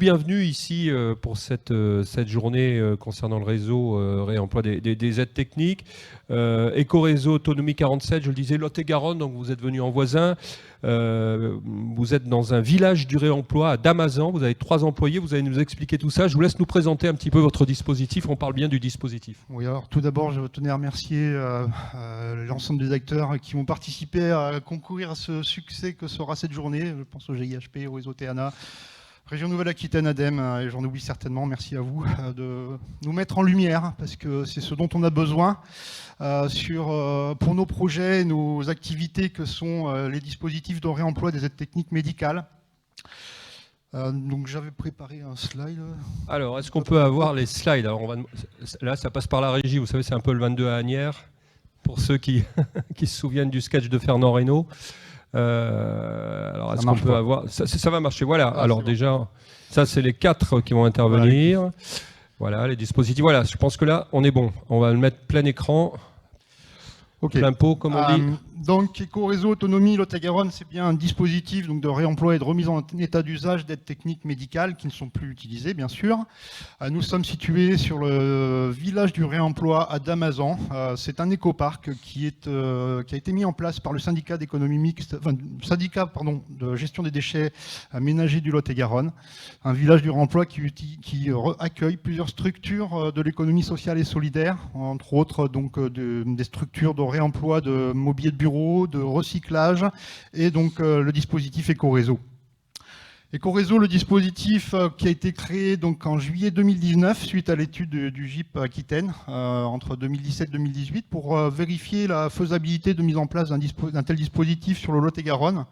Bienvenue ici pour cette journée concernant le réseau réemploi des aides techniques. Éco-réseau Autonomie 47, je le disais, Lot-et-Garonne, donc vous êtes venu en voisin. Vous êtes dans un village du réemploi à Damazan, vous avez 3 employés, vous allez nous expliquer tout ça. Je vous laisse nous présenter un petit peu votre dispositif, on parle bien du dispositif. Oui, alors tout d'abord, je tenais à remercier l'ensemble des acteurs qui vont participer à concourir à ce succès que sera cette journée. Je pense au GIHP, au réseau TANA, Région Nouvelle-Aquitaine, ADEME, et j'en oublie certainement. Merci à vous de nous mettre en lumière, parce que c'est ce dont on a besoin pour nos projets, nos activités que sont les dispositifs de réemploi des aides techniques médicales. Donc j'avais préparé un slide. Alors, est-ce qu'on peut avoir les slides? Alors, là, ça passe par la régie, vous savez, c'est un peu le 22 à Asnières, pour ceux qui se souviennent du sketch de Fernand Reynaud. Alors, est-ce qu'on peut avoir... Ça va marcher, voilà. Ah, alors déjà, ça, c'est les 4 qui vont intervenir. Voilà, les dispositifs. Voilà, je pense que là, on est bon. On va le mettre plein écran. Okay. Plein pot, comme on dit. Donc, Éco-réseau Autonomie Lot-et-Garonne, c'est bien un dispositif donc, de réemploi et de remise en état d'usage d'aides techniques médicales qui ne sont plus utilisées, bien sûr. Nous sommes situés sur le village du réemploi à Damazan. C'est un écoparc qui a été mis en place par le syndicat d'économie mixte, syndicat de gestion des déchets ménagers du Lot-et-Garonne. Un village du réemploi qui accueille plusieurs structures de l'économie sociale et solidaire, entre autres donc, des structures de réemploi de mobilier de bureau, de recyclage et donc le dispositif Éco-réseau. Éco-réseau, le dispositif qui a été créé donc en juillet 2019 suite à l'étude du GIP Aquitaine entre 2017 et 2018 pour vérifier la faisabilité de mise en place d'un tel dispositif sur le Lot-et-Garonne.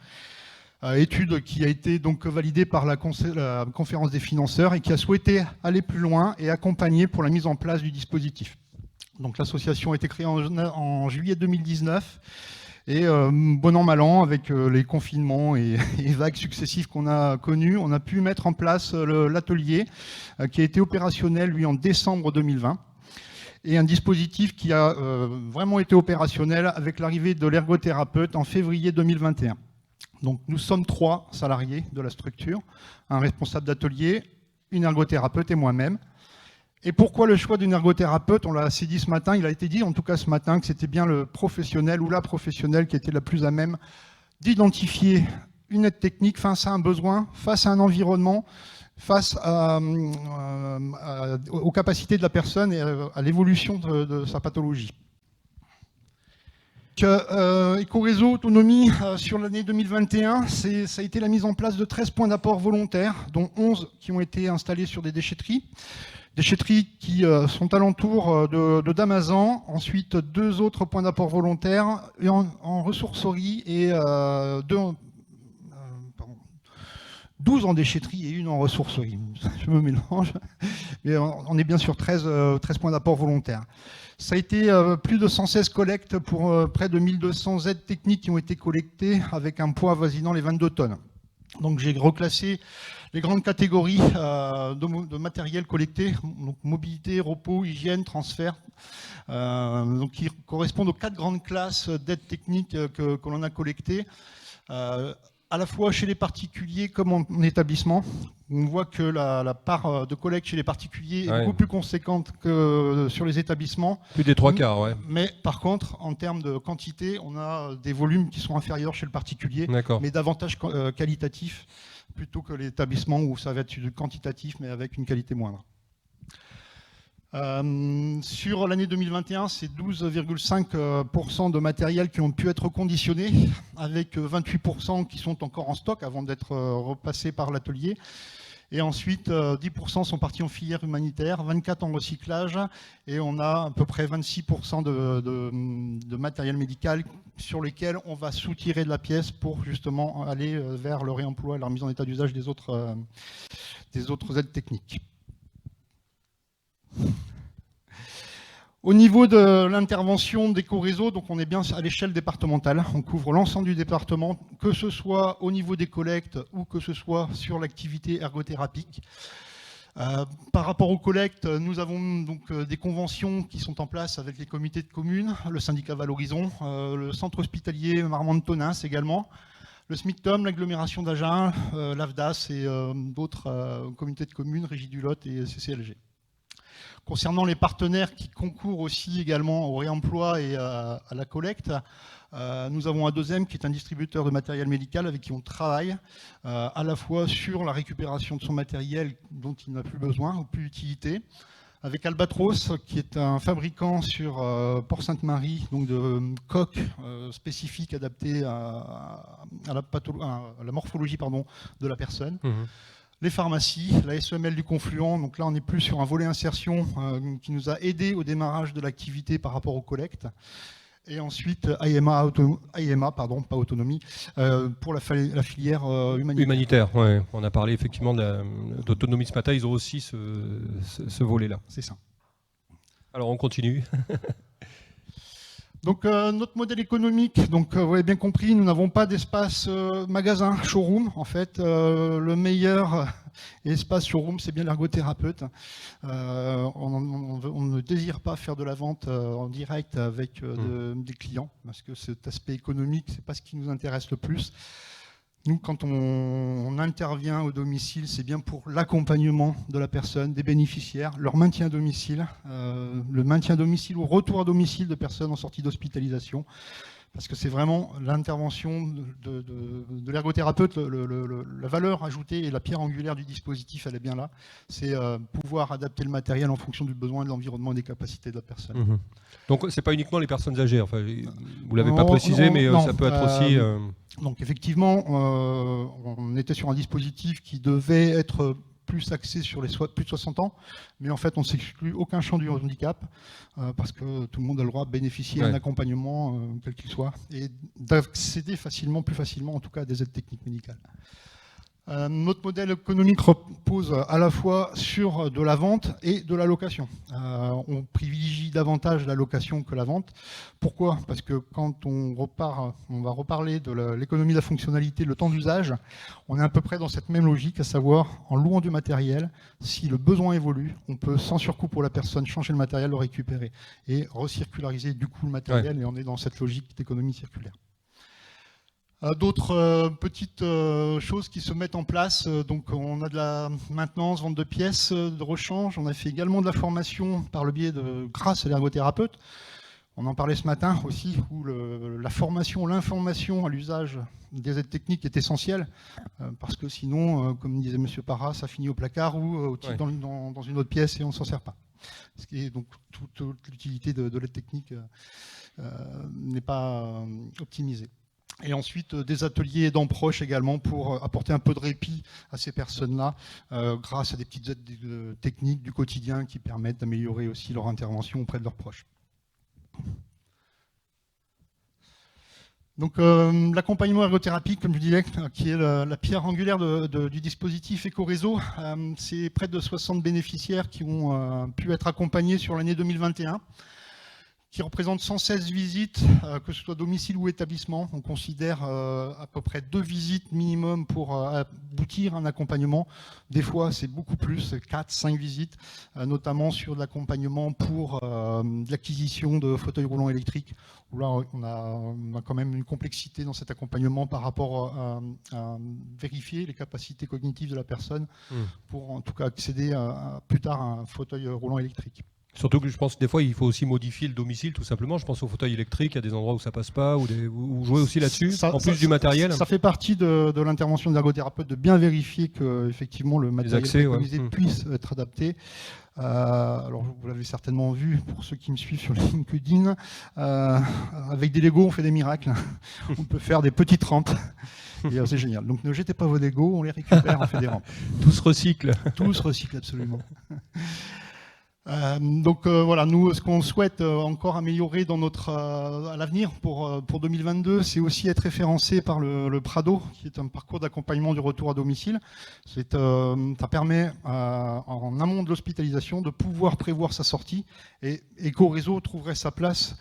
Étude qui a été donc validée par la conférence des financeurs et qui a souhaité aller plus loin et accompagner pour la mise en place du dispositif. Donc l'association a été créée en juillet 2019 et bon an mal an avec les confinements et vagues successives qu'on a connues, on a pu mettre en place l'atelier qui a été opérationnel lui en décembre 2020 et un dispositif qui a vraiment été opérationnel avec l'arrivée de l'ergothérapeute en février 2021. Donc nous sommes 3 salariés de la structure, un responsable d'atelier, une ergothérapeute et moi-même. Et pourquoi le choix d'une ergothérapeute? On l'a assez dit ce matin, il a été dit en tout cas ce matin que c'était bien le professionnel ou la professionnelle qui était la plus à même d'identifier une aide technique face à un besoin, face à un environnement, face aux capacités de la personne et à l'évolution de sa pathologie. Éco-réseau Autonomie sur l'année 2021, ça a été la mise en place de 13 points d'apport volontaires, dont 11 qui ont été installés sur des déchetteries. Déchetteries qui sont alentour de Damazan, ensuite 2 autres points d'apport volontaires en ressourcerie et 12 en déchetterie et 1 en ressourcerie. Je me mélange, mais on est bien sur 13 points d'apport volontaires. Ça a été plus de 116 collectes pour près de 1200 aides techniques qui ont été collectées avec un poids avoisinant les 22 tonnes. Donc j'ai reclassé les grandes catégories de matériel collecté, donc mobilité, repos, hygiène, transfert, donc qui correspondent aux 4 grandes classes d'aides techniques que l'on a collectées, à la fois chez les particuliers comme en établissement. On voit que la part de collecte chez les particuliers est beaucoup plus conséquente que sur les établissements. Plus des 3 quarts, ouais. Mais par contre, en termes de quantité, on a des volumes qui sont inférieurs chez le particulier, mais davantage qualitatifs plutôt que l'établissement où ça va être du quantitatif mais avec une qualité moindre. Sur l'année 2021, c'est 12,5% de matériel qui ont pu être reconditionnés, avec 28% qui sont encore en stock avant d'être repassés par l'atelier. Et ensuite, 10% sont partis en filière humanitaire, 24% en recyclage, et on a à peu près 26% de matériel médical sur lesquels on va soutirer de la pièce pour justement aller vers le réemploi et la remise en état d'usage des autres aides techniques. Au niveau de l'intervention d'Éco-réseau, donc on est bien à l'échelle départementale. On couvre l'ensemble du département, que ce soit au niveau des collectes ou que ce soit sur l'activité ergothérapique. Par rapport aux collectes, nous avons donc des conventions qui sont en place avec les comités de communes, le syndicat Valorisons, le centre hospitalier Marmande-Tonins également, Le SMICTOM, l'agglomération d'Agen, l'AFDAS et d'autres communautés de communes, Régie du Lot et CCLG. Concernant les partenaires qui concourent aussi également au réemploi et à la collecte, nous avons un deuxième qui est un distributeur de matériel médical avec qui on travaille à la fois sur la récupération de son matériel dont il n'a plus besoin ou plus d'utilité, avec Albatros qui est un fabricant sur Port-Sainte-Marie, donc de coques spécifiques adaptées à la morphologie de la personne. Les pharmacies, la SEML du Confluent, donc là on est plus sur un volet insertion qui nous a aidé au démarrage de l'activité par rapport aux collectes. Et ensuite AIMA, pas autonomie, pour la filière humanitaire. Humanitaire, ouais. On a parlé effectivement d'autonomie ce matin, ils ont aussi ce volet-là. C'est ça. Alors on continue. Donc notre modèle économique, donc vous avez bien compris, nous n'avons pas d'espace magasin, showroom. En fait, le meilleur espace showroom, c'est bien l'ergothérapeute. On ne désire pas faire de la vente en direct avec des clients, parce que cet aspect économique, c'est pas ce qui nous intéresse le plus. Nous, quand on intervient au domicile, c'est bien pour l'accompagnement de la personne, des bénéficiaires, leur maintien à domicile, le maintien à domicile ou retour à domicile de personnes en sortie d'hospitalisation. Parce que c'est vraiment l'intervention de l'ergothérapeute, la valeur ajoutée et la pierre angulaire du dispositif, elle est bien là. C'est pouvoir adapter le matériel en fonction du besoin, de l'environnement et des capacités de la personne. Donc ce n'est pas uniquement les personnes âgées, enfin, vous ne l'avez pas précisé, mais ça peut être aussi... Donc effectivement, on était sur un dispositif qui devait être plus axé sur les plus de 60 ans, mais en fait on ne s'exclut aucun champ du handicap, parce que tout le monde a le droit de bénéficier d'un accompagnement, quel qu'il soit, et d'accéder plus facilement en tout cas à des aides techniques médicales. Notre modèle économique repose à la fois sur de la vente et de la location. On privilégie davantage la location que la vente. Pourquoi ? Parce que quand on va reparler de l'économie de la fonctionnalité, le temps d'usage, on est à peu près dans cette même logique, à savoir en louant du matériel, si le besoin évolue, on peut sans surcoût pour la personne changer le matériel, le récupérer et recirculariser du coup le matériel, et on est dans cette logique d'économie circulaire. D'autres petites choses qui se mettent en place, donc on a de la maintenance, vente de pièces, de rechange, on a fait également de la formation par le biais grâce à l'ergothérapeute. On en parlait ce matin aussi, où la formation, l'information à l'usage des aides techniques est essentielle, parce que sinon, comme disait M. Parra, ça finit au placard ou dans une autre pièce et on ne s'en sert pas. Ce qui est donc toute l'utilité de l'aide technique n'est pas optimisée. Et ensuite, des ateliers aidants proches également pour apporter un peu de répit à ces personnes-là, grâce à des petites aides techniques du quotidien qui permettent d'améliorer aussi leur intervention auprès de leurs proches. Donc l'accompagnement ergothérapie, comme je disais, qui est la pierre angulaire du dispositif Ecoréseau, c'est près de 60 bénéficiaires qui ont pu être accompagnés sur l'année 2021. Qui représente 116 visites, que ce soit domicile ou établissement. On considère à peu près 2 visites minimum pour aboutir à un accompagnement. Des fois, c'est beaucoup plus, 4-5 visites, notamment sur de l'accompagnement pour l'acquisition de fauteuils roulants électriques, où là, on a quand même une complexité dans cet accompagnement par rapport à vérifier les capacités cognitives de la personne pour en tout cas accéder plus tard à un fauteuil roulant électrique. Surtout que je pense que des fois, il faut aussi modifier le domicile, tout simplement. Je pense au fauteuil électrique, il y a des endroits où ça passe pas, ou jouer aussi là-dessus, en plus du matériel. Ça fait partie de l'intervention de l'ergothérapeute de bien vérifier que effectivement le matériel préconisé puisse être adapté. Alors vous l'avez certainement vu, pour ceux qui me suivent sur LinkedIn, avec des Lego, on fait des miracles. On peut faire des petites rampes. Et c'est génial. Donc ne jetez pas vos Lego, on les récupère, on fait des rampes. Tout se recycle. Tout se recycle, absolument. Donc voilà, nous, ce qu'on souhaite encore améliorer dans à l'avenir pour 2022, c'est aussi être référencé par le Prado, qui est un parcours d'accompagnement du retour à domicile. Ça permet, en amont de l'hospitalisation, de pouvoir prévoir sa sortie, et Ecoréseau trouverait sa place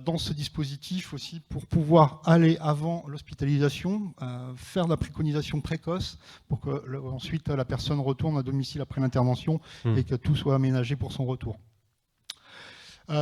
dans ce dispositif aussi pour pouvoir aller avant l'hospitalisation, faire de la préconisation précoce pour que ensuite la personne retourne à domicile après l'intervention et que tout soit aménagé pour son retour.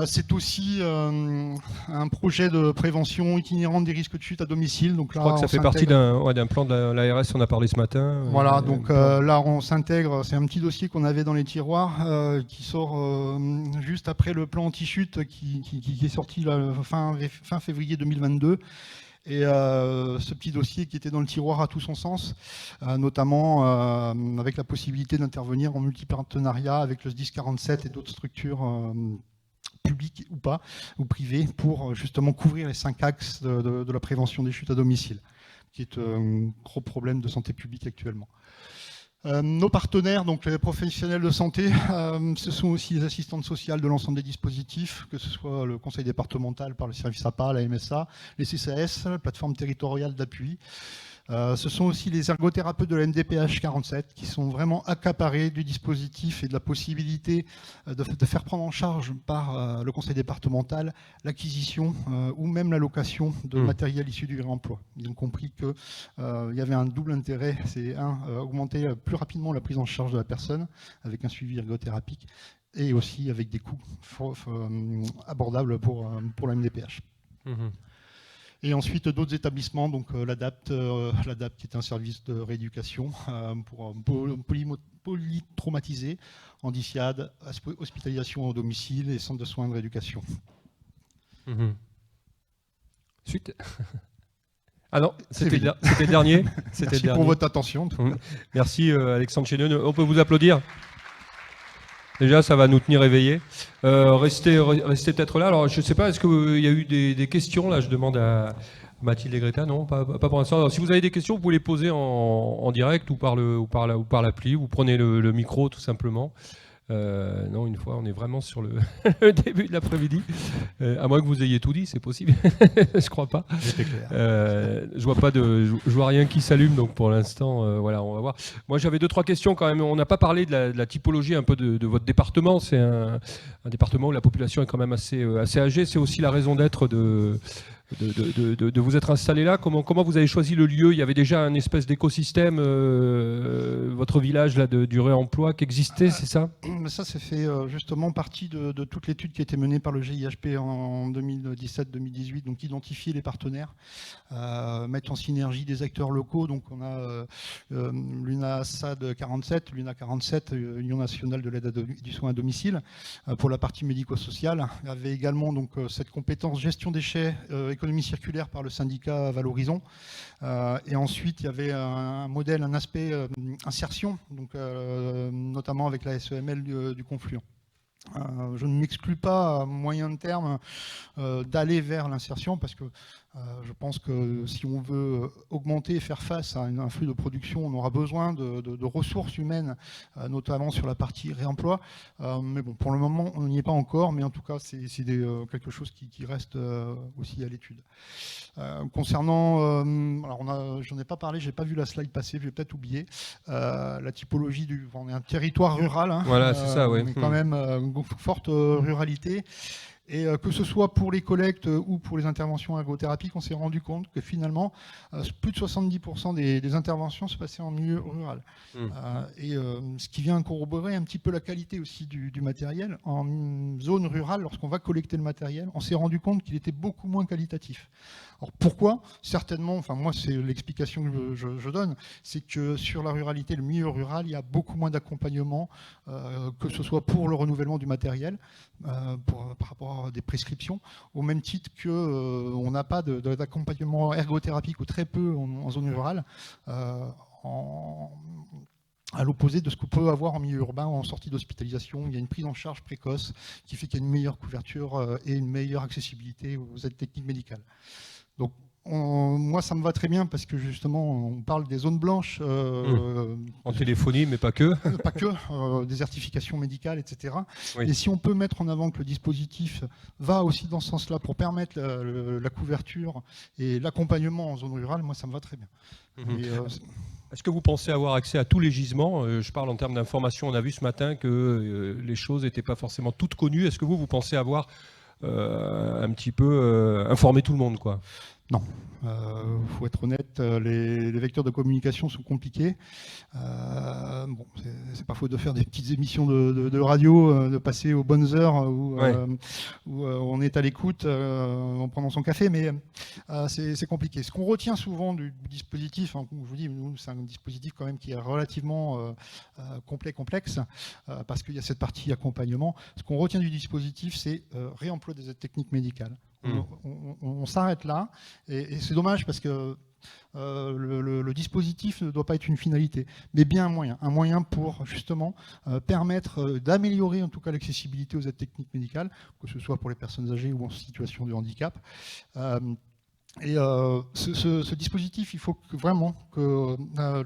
C'est aussi un projet de prévention itinérante des risques de chute à domicile. Donc là, je crois que ça fait partie d'un plan de l'ARS, on a parlé ce matin. Voilà, donc là on s'intègre, c'est un petit dossier qu'on avait dans les tiroirs qui sort juste après le plan anti-chute qui est sorti là, fin février 2022. Et ce petit dossier qui était dans le tiroir a tout son sens, notamment avec la possibilité d'intervenir en multipartenariat avec le SDIS 47 et d'autres structures publiques ou pas, ou privées, pour justement couvrir les 5 axes de la prévention des chutes à domicile, qui est un gros problème de santé publique actuellement. Nos partenaires, donc les professionnels de santé, ce sont aussi les assistantes sociales de l'ensemble des dispositifs, que ce soit le conseil départemental par le service APA, la MSA, les CCAS, la plateforme territoriale d'appui. Ce sont aussi les ergothérapeutes de la MDPH 47 qui sont vraiment accaparés du dispositif et de la possibilité de faire prendre en charge par le conseil départemental l'acquisition ou même la location de matériel issu du réemploi. Ils ont compris qu'il y avait un double intérêt, c'est augmenter plus rapidement la prise en charge de la personne avec un suivi ergothérapique et aussi avec des coûts abordables pour la MDPH. Et ensuite d'autres établissements, donc l'ADAPT qui est un service de rééducation pour polytraumatisés, handicap, hospitalisation au domicile et centre de soins de rééducation. Suite. Ah non, c'était le dernier. Merci pour votre attention. Merci Alexandre Chéneux. On peut vous applaudir. Déjà, ça va nous tenir éveillés. Restez peut-être là. Alors, je ne sais pas, est-ce qu'il y a eu des questions? Là, je demande à Mathilde et Greta. Non, pas pour l'instant. Alors, si vous avez des questions, vous pouvez les poser en direct ou par l'appli. Vous prenez le micro, tout simplement. Non, une fois, on est vraiment sur le début de l'après-midi. À moins que vous ayez tout dit, c'est possible. Je crois pas. C'était clair. Je vois rien qui s'allume, donc pour l'instant, voilà, on va voir. Moi, j'avais 2-3 questions quand même. On n'a pas parlé de la typologie un peu de votre département. C'est un département où la population est quand même assez âgée. C'est aussi la raison d'être de vous être installé là. Comment vous avez choisi le lieu? Il y avait déjà un espèce d'écosystème, votre village là, du réemploi qui existait, c'est ça? Ça, c'est fait justement partie de toute l'étude qui a été menée par le GIHP en 2017-2018, donc identifier les partenaires, mettre en synergie des acteurs locaux. Donc on a l'UNA-SAD 47, l'UNA 47, Union nationale de l'aide du soin à domicile, pour la partie médico-sociale. Il y avait également donc, cette compétence gestion déchets, économie circulaire par le syndicat Valorisons. Et ensuite, il y avait un modèle, un aspect insertion, donc, notamment avec la SEML du Confluent. Je ne m'exclus pas à moyen terme d'aller vers l'insertion parce que je pense que si on veut augmenter et faire face à un flux de production, on aura besoin de ressources humaines, notamment sur la partie réemploi. Mais bon, pour le moment, on n'y est pas encore, mais en tout cas, c'est quelque chose qui reste aussi à l'étude. Concernant, alors j'en ai pas parlé, j'ai pas vu la slide passer, je vais peut-être oublier, la typologie on est un territoire rural, hein, voilà, c'est ça, oui. On est quand même une forte ruralité. Et que ce soit pour les collectes ou pour les interventions ergothérapiques, on s'est rendu compte que finalement, plus de 70% des interventions se passaient en milieu rural. Et ce qui vient corroborer un petit peu la qualité aussi du matériel. En zone rurale, lorsqu'on va collecter le matériel, on s'est rendu compte qu'il était beaucoup moins qualitatif. Alors pourquoi? Certainement, enfin moi c'est l'explication que je donne, c'est que sur la ruralité, le milieu rural, il y a beaucoup moins d'accompagnement, que ce soit pour le renouvellement du matériel, par rapport à des prescriptions, au même titre qu'on n'a pas d'accompagnement ergothérapique ou très peu en zone rurale, à l'opposé de ce qu'on peut avoir en milieu urbain ou en sortie d'hospitalisation. Il y a une prise en charge précoce qui fait qu'il y a une meilleure couverture et une meilleure accessibilité aux aides techniques médicales. Donc, moi, ça me va très bien parce que justement, on parle des zones blanches. En téléphonie, mais pas que. Pas que, désertification médicale, etc. Oui. Et si on peut mettre en avant que le dispositif va aussi dans ce sens-là pour permettre la couverture et l'accompagnement en zone rurale, moi, ça me va très bien. Est-ce que vous pensez avoir accès à tous les gisements? Je parle en termes d'information. On a vu ce matin que les choses n'étaient pas forcément toutes connues. Est-ce que vous pensez avoir un petit peu informé tout le monde, quoi? Non. Faut être honnête, les vecteurs de communication sont compliqués. Bon, c'est pas faute de faire des petites émissions de radio, de passer aux bonnes heures où on est à l'écoute en prenant son café, mais c'est compliqué. Ce qu'on retient souvent du dispositif, hein, comme je vous dis, c'est un dispositif quand même qui est relativement complexe, parce qu'il y a cette partie accompagnement. Ce qu'on retient du dispositif, c'est réemploi des aides techniques médicales. On s'arrête là, et c'est dommage parce que le dispositif ne doit pas être une finalité, mais bien un moyen pour justement permettre d'améliorer en tout cas l'accessibilité aux aides techniques médicales, que ce soit pour les personnes âgées ou en situation de handicap. Ce dispositif, il faut vraiment que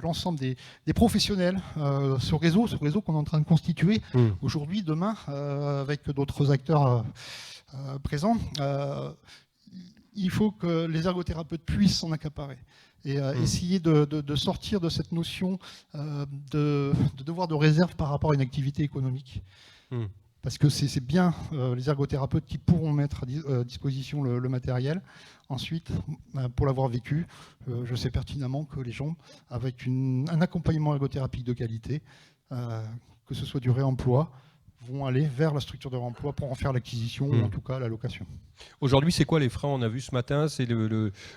l'ensemble des professionnels, ce réseau qu'on est en train de constituer aujourd'hui, demain, avec d'autres acteurs présents, il faut que les ergothérapeutes puissent s'en accaparer et essayer de sortir de cette notion de devoir de réserve par rapport à une activité économique. Parce que c'est bien les ergothérapeutes qui pourront mettre à disposition le matériel. Ensuite, pour l'avoir vécu, je sais pertinemment que les gens, avec un accompagnement ergothérapique de qualité, que ce soit du réemploi, vont aller vers la structure de réemploi pour en faire l'acquisition ou en tout cas la location. Aujourd'hui, c'est quoi les freins? On a vu ce matin, c'est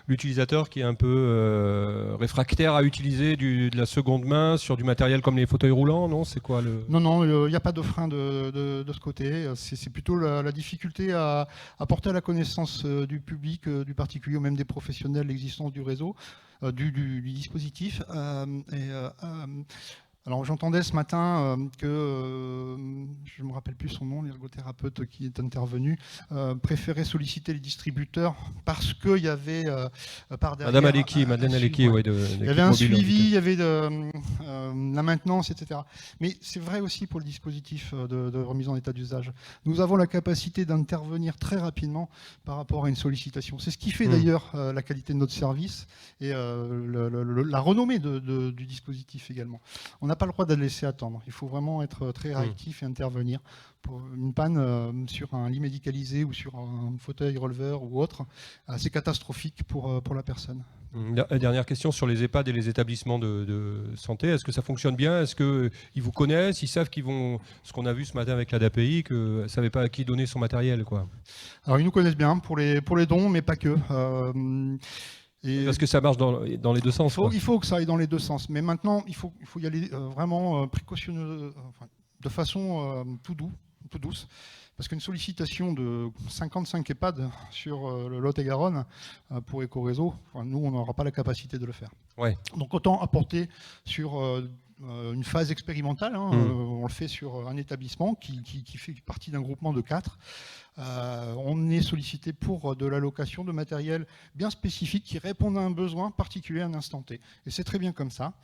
l'utilisateur qui est un peu réfractaire à utiliser de la seconde main sur du matériel comme les fauteuils roulants, non? C'est quoi le... Non, il n'y a pas de frein de ce côté. C'est plutôt la difficulté à porter à la connaissance du public, du particulier ou même des professionnels l'existence du réseau, du dispositif. Alors j'entendais ce matin que, je ne me rappelle plus son nom, l'ergothérapeute qui est intervenu, préférait solliciter les distributeurs parce qu'il y avait par derrière... Madeleine Alecki, ouais, il y avait un suivi, il y avait la maintenance, etc. Mais c'est vrai aussi pour le dispositif de remise en état d'usage. Nous avons la capacité d'intervenir très rapidement par rapport à une sollicitation. C'est ce qui fait d'ailleurs la qualité de notre service et la renommée du dispositif également. On n'a pas le droit de laisser attendre. Il faut vraiment être très réactif et intervenir. Pour une panne sur un lit médicalisé ou sur un fauteuil releveur ou autre, c'est catastrophique pour la personne. Dernière question sur les EHPAD et les établissements de santé. Est-ce que ça fonctionne bien? Est-ce qu'ils vous connaissent? Ils savent qu'ils vont... Ce qu'on a vu ce matin avec l'ADAPI, qu'ils ne savaient pas à qui donner son matériel, quoi. Alors ils nous connaissent bien pour les dons, mais pas que. Parce que ça marche dans les deux sens. Il faut que ça aille dans les deux sens. Mais maintenant, il faut y aller vraiment précautionneux, de façon tout douce. Parce qu'une sollicitation de 55 EHPAD sur le Lot-et-Garonne pour Ecoréseau, nous, on n'aura pas la capacité de le faire. Ouais. Donc autant apporter sur une phase expérimentale. On le fait sur un établissement qui fait partie d'un groupement de 4. On est sollicité pour de la location de matériel bien spécifique qui répond à un besoin particulier à un instant T. Et c'est très bien comme ça.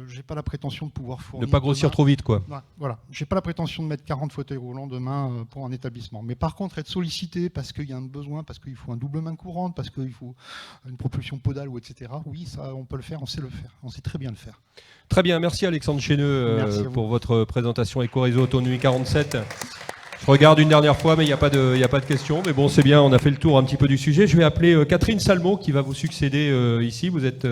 Je n'ai pas la prétention de pouvoir fournir... Ne pas grossir trop vite, quoi. Voilà. Je n'ai pas la prétention de mettre 40 fauteuils roulants demain pour un établissement. Mais par contre, être sollicité parce qu'il y a un besoin, parce qu'il faut un double main courante, parce qu'il faut une propulsion podale, ou etc. Oui, ça, on peut le faire, on sait le faire. On sait très bien le faire. Très bien, merci Alexandre Chéneux pour votre présentation Ecoréseau Autonomie 47. Je regarde une dernière fois, mais il n'y a pas de questions. Mais bon, c'est bien, on a fait le tour un petit peu du sujet. Je vais appeler Catherine Salmon qui va vous succéder ici. Vous êtes...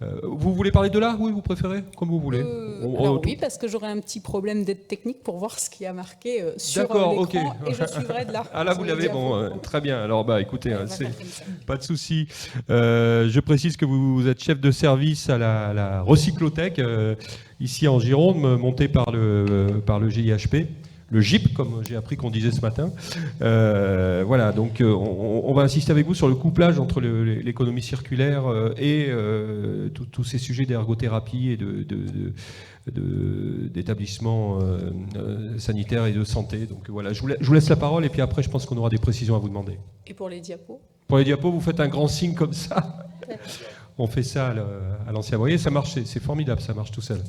vous voulez parler de là? Oui, vous préférez? Comme vous voulez. Oui, parce que j'aurai un petit problème d'aide technique pour voir ce qui a marqué sur l'écran. Okay. Et je suivrai de là. Ah là, vous l'avez, bon, très bien. Alors, écoutez, pas de souci. Je précise que vous êtes chef de service à la recyclothèque, ici en Gironde, montée par le GIHP. Le GIP, comme j'ai appris qu'on disait ce matin. Voilà, donc on va insister avec vous sur le couplage entre l'économie circulaire et tous ces sujets d'ergothérapie et d'établissements sanitaires et de santé. Donc voilà, je vous laisse la parole et puis après je pense qu'on aura des précisions à vous demander. Et pour les diapos? Pour les diapos, vous faites un grand signe comme ça. On fait ça à l'ancien. Vous voyez, ça marche, c'est formidable, ça marche tout seul.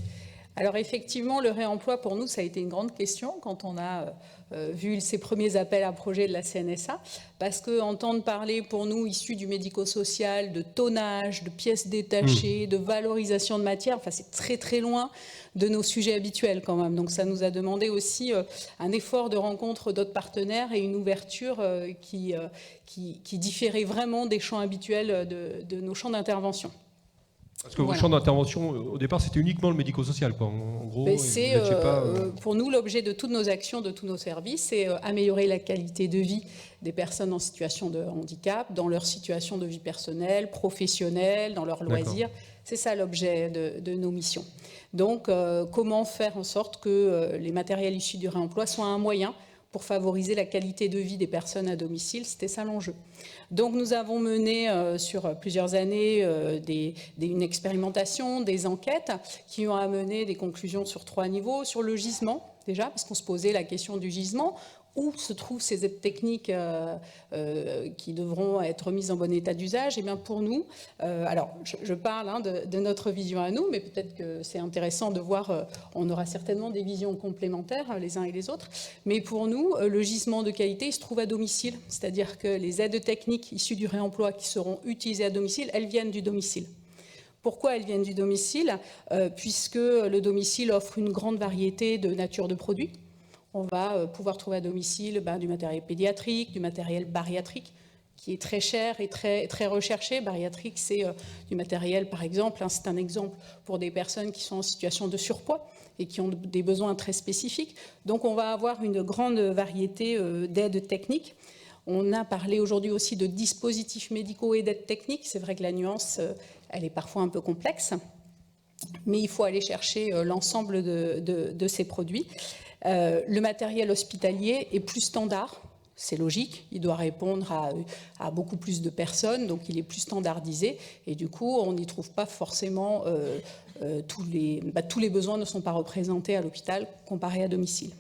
Alors effectivement, le réemploi, pour nous, ça a été une grande question quand on a vu ces premiers appels à projets de la CNSA, parce qu'entendre parler pour nous, issus du médico-social, de tonnage, de pièces détachées, de valorisation de matière, enfin c'est très très loin de nos sujets habituels quand même. Donc ça nous a demandé aussi un effort de rencontre d'autres partenaires et une ouverture qui différait vraiment des champs habituels de nos champs d'intervention. Parce que vos champs d'intervention, au départ, c'était uniquement le médico-social, quoi. En gros, pour nous, l'objet de toutes nos actions, de tous nos services, c'est améliorer la qualité de vie des personnes en situation de handicap, dans leur situation de vie personnelle, professionnelle, dans leurs loisirs. C'est ça l'objet de nos missions. Donc, comment faire en sorte que les matériels issus du réemploi soient un moyen pour favoriser la qualité de vie des personnes à domicile, c'était ça l'enjeu. Donc nous avons mené sur plusieurs années une expérimentation, des enquêtes qui ont amené des conclusions sur 3 niveaux. Sur le gisement, déjà, parce qu'on se posait la question du gisement. Où se trouvent ces aides techniques qui devront être mises en bon état d'usage? Et bien pour nous, alors je parle de notre vision à nous, mais peut-être que c'est intéressant de voir, on aura certainement des visions complémentaires les uns et les autres, mais pour nous, le gisement de qualité, il se trouve à domicile, c'est-à-dire que les aides techniques issues du réemploi qui seront utilisées à domicile, elles viennent du domicile. Pourquoi elles viennent du domicile? Puisque le domicile offre une grande variété de nature de produits. On va pouvoir trouver à domicile du matériel pédiatrique, du matériel bariatrique, qui est très cher et très, très recherché. Bariatrique, c'est du matériel, par exemple, c'est un exemple pour des personnes qui sont en situation de surpoids et qui ont des besoins très spécifiques. Donc on va avoir une grande variété d'aides techniques. On a parlé aujourd'hui aussi de dispositifs médicaux et d'aides techniques. C'est vrai que la nuance, elle est parfois un peu complexe, mais il faut aller chercher l'ensemble de ces produits. Le matériel hospitalier est plus standard, c'est logique, il doit répondre à beaucoup plus de personnes, donc il est plus standardisé, et du coup on n'y trouve pas forcément, tous les besoins ne sont pas représentés à l'hôpital comparé à domicile.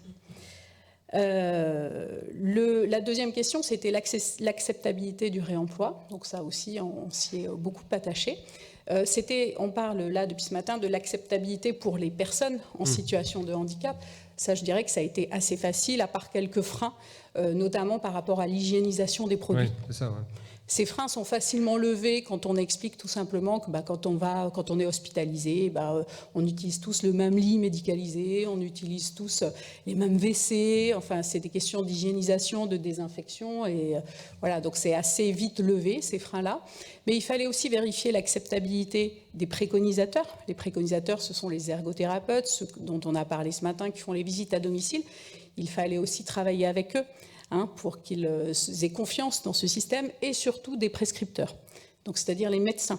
La deuxième question, c'était l'acceptabilité du réemploi, donc ça aussi on s'y est beaucoup attaché. On parle là depuis ce matin de l'acceptabilité pour les personnes en situation de handicap. Ça, je dirais que ça a été assez facile, à part quelques freins, notamment par rapport à l'hygiénisation des produits. Oui, c'est ça, ouais. Ces freins sont facilement levés quand on explique tout simplement que quand on est hospitalisé, on utilise tous le même lit médicalisé, on utilise tous les mêmes WC, enfin c'est des questions d'hygiénisation, de désinfection, et voilà, donc c'est assez vite levé ces freins-là. Mais il fallait aussi vérifier l'acceptabilité des préconisateurs. Les préconisateurs, ce sont les ergothérapeutes, ceux dont on a parlé ce matin, qui font les visites à domicile. Il fallait aussi travailler avec eux, pour qu'ils aient confiance dans ce système, et surtout des prescripteurs, donc c'est-à-dire les médecins.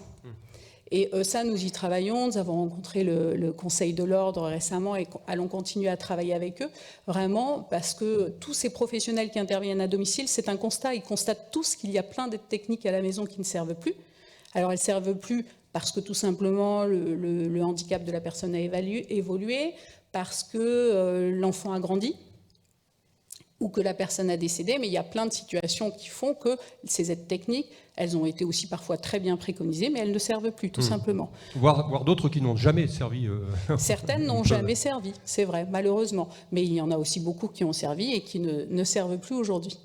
Et ça, nous y travaillons. Nous avons rencontré le Conseil de l'Ordre récemment et allons continuer à travailler avec eux, vraiment, parce que tous ces professionnels qui interviennent à domicile, c'est un constat. Ils constatent tous qu'il y a plein d'aides techniques à la maison qui ne servent plus. Alors, elles ne servent plus parce que tout simplement le handicap de la personne a évolué, parce que l'enfant a grandi, ou que la personne a décédé, mais il y a plein de situations qui font que ces aides techniques, elles ont été aussi parfois très bien préconisées, mais elles ne servent plus, tout simplement. Voire d'autres qui n'ont jamais servi. Certaines n'ont jamais servi, c'est vrai, malheureusement. Mais il y en a aussi beaucoup qui ont servi et qui ne servent plus aujourd'hui.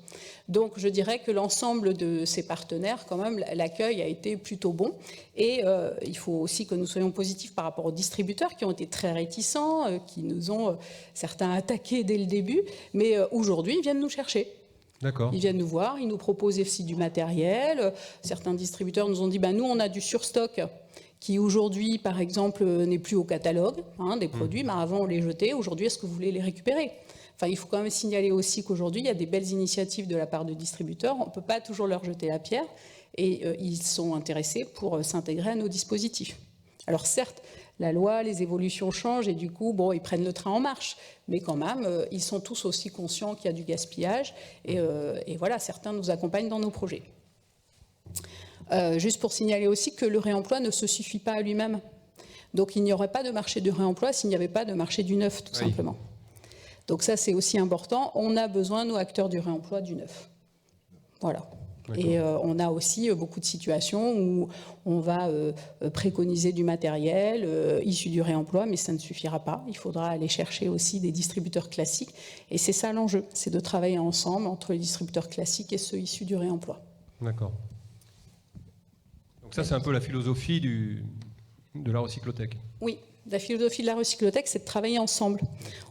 Donc je dirais que l'ensemble de ces partenaires, quand même, l'accueil a été plutôt bon. Et il faut aussi que nous soyons positifs par rapport aux distributeurs qui ont été très réticents, qui nous ont certains attaqués dès le début, mais aujourd'hui ils viennent nous chercher. Ils viennent nous voir, ils nous proposent aussi du matériel. Certains distributeurs nous ont dit nous on a du surstock qui aujourd'hui par exemple n'est plus au catalogue des produits, mais avant on les jetait, aujourd'hui est-ce que vous voulez les récupérer? Enfin, il faut quand même signaler aussi qu'aujourd'hui, il y a des belles initiatives de la part de distributeurs. On ne peut pas toujours leur jeter la pierre et ils sont intéressés pour s'intégrer à nos dispositifs. Alors certes, la loi, les évolutions changent et du coup, ils prennent le train en marche. Mais quand même, ils sont tous aussi conscients qu'il y a du gaspillage et voilà, certains nous accompagnent dans nos projets. Juste pour signaler aussi que le réemploi ne se suffit pas à lui-même. Donc il n'y aurait pas de marché du réemploi s'il n'y avait pas de marché du neuf, tout simplement. Donc ça, c'est aussi important. On a besoin, nous, acteurs du réemploi, du neuf. Voilà. Et on a aussi beaucoup de situations où on va préconiser du matériel issu du réemploi, mais ça ne suffira pas. Il faudra aller chercher aussi des distributeurs classiques. Et c'est ça l'enjeu, c'est de travailler ensemble entre les distributeurs classiques et ceux issus du réemploi. D'accord. Donc ça, c'est un peu la philosophie de la recyclothèque. Oui. La philosophie de la recyclothèque, c'est de travailler ensemble.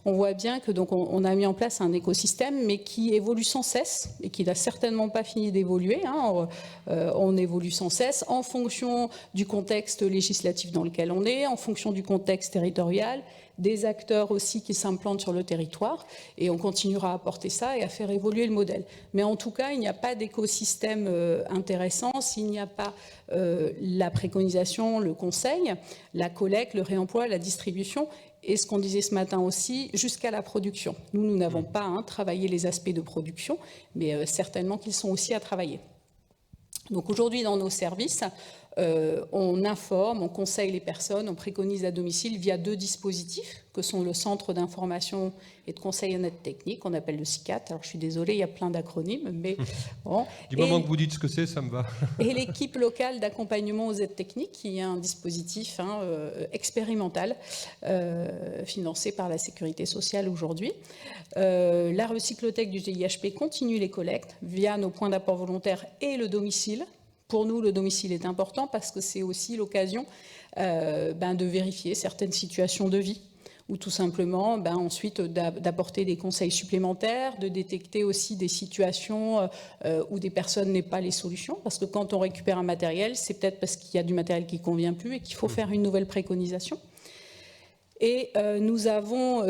On voit bien que donc on a mis en place un écosystème, mais qui évolue sans cesse et qui n'a certainement pas fini d'évoluer. On évolue sans cesse en fonction du contexte législatif dans lequel on est, en fonction du contexte territorial, des acteurs aussi qui s'implantent sur le territoire, et on continuera à apporter ça et à faire évoluer le modèle. Mais en tout cas, il n'y a pas d'écosystème intéressant s'il n'y a pas la préconisation, le conseil, la collecte, le réemploi, la distribution, et ce qu'on disait ce matin aussi, jusqu'à la production. Nous n'avons pas travaillé les aspects de production, mais certainement qu'ils sont aussi à travailler. Donc aujourd'hui, dans nos services, on informe, on conseille les personnes, on préconise à domicile via 2 dispositifs que sont le Centre d'information et de conseil en aide technique, qu'on appelle le CICAT. Alors je suis désolée, il y a plein d'acronymes, mais bon. Du moment que vous dites ce que c'est, ça me va. Et l'équipe locale d'accompagnement aux aides techniques, qui est un dispositif expérimental financé par la Sécurité sociale aujourd'hui. La recyclothèque du GIHP continue les collectes via nos points d'apport volontaires et le domicile. Pour nous, le domicile est important parce que c'est aussi l'occasion de vérifier certaines situations de vie ou tout simplement ensuite d'apporter des conseils supplémentaires, de détecter aussi des situations où des personnes n'aient pas les solutions. Parce que quand on récupère un matériel, c'est peut-être parce qu'il y a du matériel qui ne convient plus et qu'il faut faire une nouvelle préconisation. Et nous avons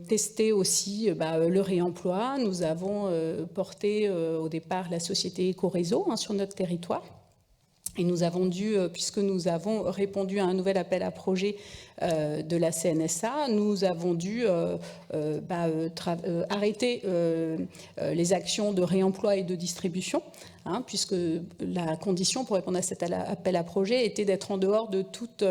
testé aussi le réemploi. Nous avons porté au départ la société Ecoréseau sur notre territoire. Et nous avons dû, puisque nous avons répondu à un nouvel appel à projet de la CNSA, nous avons dû arrêter les actions de réemploi et de distribution, puisque la condition pour répondre à cet appel à projet était d'être en dehors de toute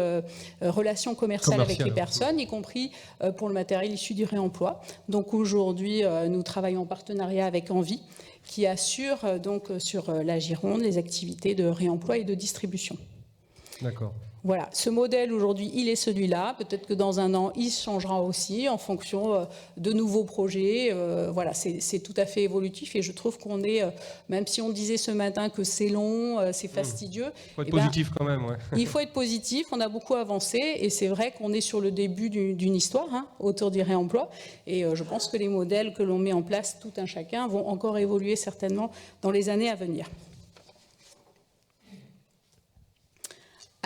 relation commerciale avec les personnes, y compris pour le matériel issu du réemploi. Donc aujourd'hui, nous travaillons en partenariat avec Envie, qui assure donc sur la Gironde les activités de réemploi et de distribution. D'accord. Voilà, ce modèle aujourd'hui, il est celui-là. Peut-être que dans un an, il changera aussi en fonction de nouveaux projets. Voilà, c'est tout à fait évolutif et je trouve qu'on est, même si on disait ce matin que c'est long, c'est fastidieux. Il faut être positif quand même. Ouais. Il faut être positif, on a beaucoup avancé et c'est vrai qu'on est sur le début d'une histoire autour du réemploi. Et je pense que les modèles que l'on met en place, tout un chacun, vont encore évoluer certainement dans les années à venir.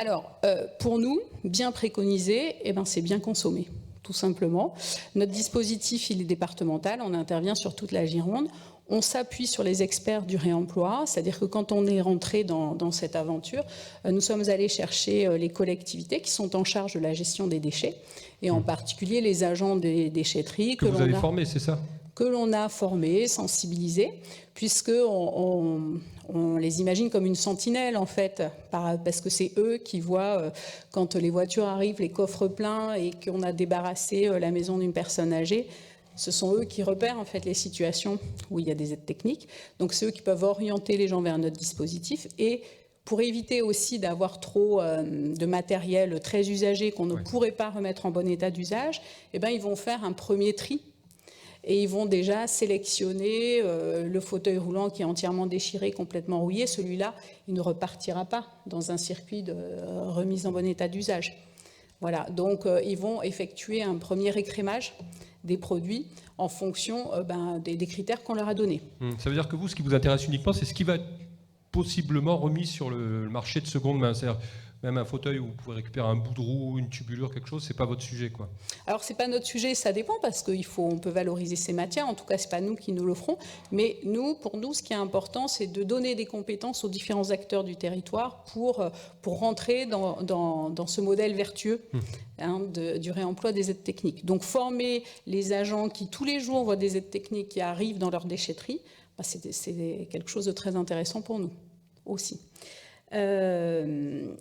Alors, pour nous, bien préconiser, c'est bien consommer, tout simplement. Notre dispositif, il est départemental, on intervient sur toute la Gironde. On s'appuie sur les experts du réemploi, c'est-à-dire que quand on est rentré dans cette aventure, nous sommes allés chercher les collectivités qui sont en charge de la gestion des déchets, et en particulier les agents des déchetteries. Que vous avez formés, c'est ça ? Que l'on a formés, sensibilisés, puisqu'on les imagine comme une sentinelle, en fait, parce que c'est eux qui voient, quand les voitures arrivent, les coffres pleins et qu'on a débarrassé la maison d'une personne âgée, ce sont eux qui repèrent, en fait, les situations où il y a des aides techniques. Donc, c'est eux qui peuvent orienter les gens vers notre dispositif. Et pour éviter aussi d'avoir trop de matériel très usagé qu'on ne pourrait pas remettre en bon état d'usage, ils vont faire un premier tri. Et ils vont déjà sélectionner le fauteuil roulant qui est entièrement déchiré, complètement rouillé. Celui-là, il ne repartira pas dans un circuit de remise en bon état d'usage. Voilà, donc ils vont effectuer un premier écrémage des produits en fonction des critères qu'on leur a donnés. Ça veut dire que vous, ce qui vous intéresse uniquement, c'est ce qui va être possiblement remis sur le marché de seconde main. C'est-à-dire même un fauteuil où vous pouvez récupérer un bout de roue, une tubulure, quelque chose, c'est pas votre sujet, quoi. Alors c'est pas notre sujet, ça dépend parce on peut valoriser ces matières. En tout cas, c'est pas nous qui nous le ferons, mais pour nous, ce qui est important, c'est de donner des compétences aux différents acteurs du territoire pour rentrer dans ce modèle vertueux du réemploi des aides techniques. Donc former les agents qui tous les jours voient des aides techniques qui arrivent dans leur déchetterie, c'est quelque chose de très intéressant pour nous aussi.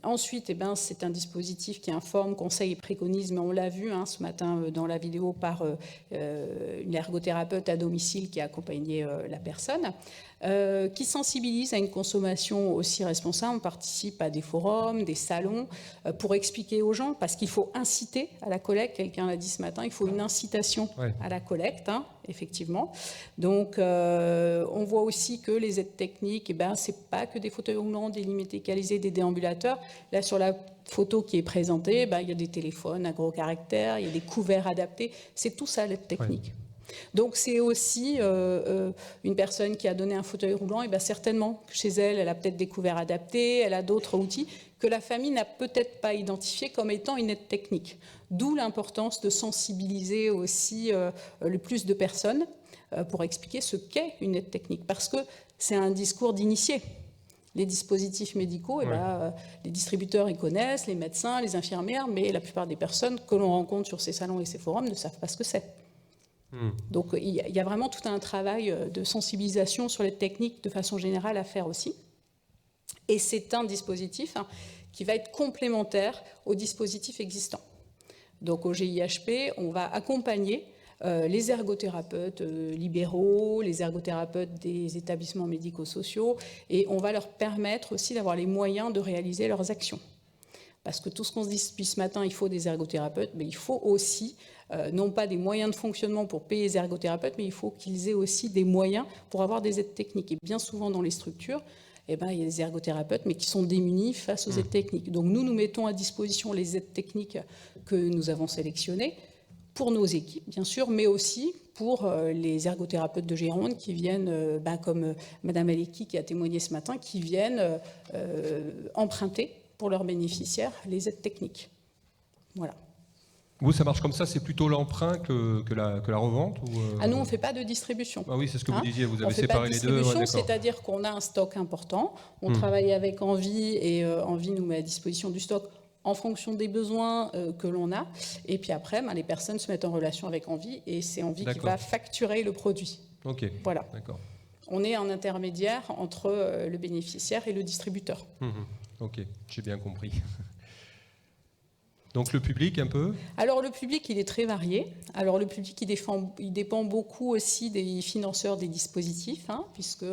Ensuite, c'est un dispositif qui informe, conseille et préconise, mais on l'a vu ce matin dans la vidéo par une ergothérapeute à domicile qui a accompagné la personne. qui sensibilise à une consommation aussi responsable. On participe à des forums, des salons, pour expliquer aux gens, parce qu'il faut inciter à la collecte. Quelqu'un l'a dit ce matin, il faut une incitation à la collecte, hein, effectivement. Donc, on voit aussi que les aides techniques, c'est pas que des fauteuils roulants, des limites médicalisés, des déambulateurs. Là, sur la photo qui est présentée, il y a des téléphones à gros caractères, il y a des couverts adaptés. C'est tout ça, l'aide technique. Donc c'est aussi une personne qui a donné un fauteuil roulant, et certainement chez elle, elle a peut-être des couverts adaptés, elle a d'autres outils que la famille n'a peut-être pas identifiés comme étant une aide technique. D'où l'importance de sensibiliser aussi le plus de personnes pour expliquer ce qu'est une aide technique, parce que c'est un discours d'initié. Les dispositifs médicaux, les distributeurs ils connaissent, les médecins, les infirmières, mais la plupart des personnes que l'on rencontre sur ces salons et ces forums ne savent pas ce que c'est. Donc il y a vraiment tout un travail de sensibilisation sur les techniques de façon générale à faire aussi. Et c'est un dispositif qui va être complémentaire aux dispositifs existants. Donc au GIHP, on va accompagner les ergothérapeutes libéraux, les ergothérapeutes des établissements médico-sociaux, et on va leur permettre aussi d'avoir les moyens de réaliser leurs actions. Parce que tout ce qu'on se dit depuis ce matin, il faut des ergothérapeutes, mais il faut aussi, non pas des moyens de fonctionnement pour payer les ergothérapeutes, mais il faut qu'ils aient aussi des moyens pour avoir des aides techniques. Et bien souvent dans les structures, il y a des ergothérapeutes, mais qui sont démunis face aux aides techniques. Donc nous mettons à disposition les aides techniques que nous avons sélectionnées pour nos équipes, bien sûr, mais aussi pour les ergothérapeutes de Gironde qui viennent, comme Madame Aleki qui a témoigné ce matin, qui viennent emprunter pour leurs bénéficiaires les aides techniques. Voilà. Vous, ça marche comme ça, c'est plutôt l'emprunt que la revente ou Ah non, on ne fait pas de distribution. Ah oui, c'est ce que vous disiez, vous avez séparé les deux. C'est-à-dire qu'on a un stock important, on travaille avec Envie, et Envie nous met à disposition du stock en fonction des besoins que l'on a, et puis après, les personnes se mettent en relation avec Envie, et c'est Envie qui va facturer le produit. Ok, voilà. D'accord. On est un intermédiaire entre le bénéficiaire et le distributeur. Ok, j'ai bien compris. Donc le public un peu ? Alors le public, il est très varié. Alors le public, il dépend beaucoup aussi des financeurs des dispositifs, puisque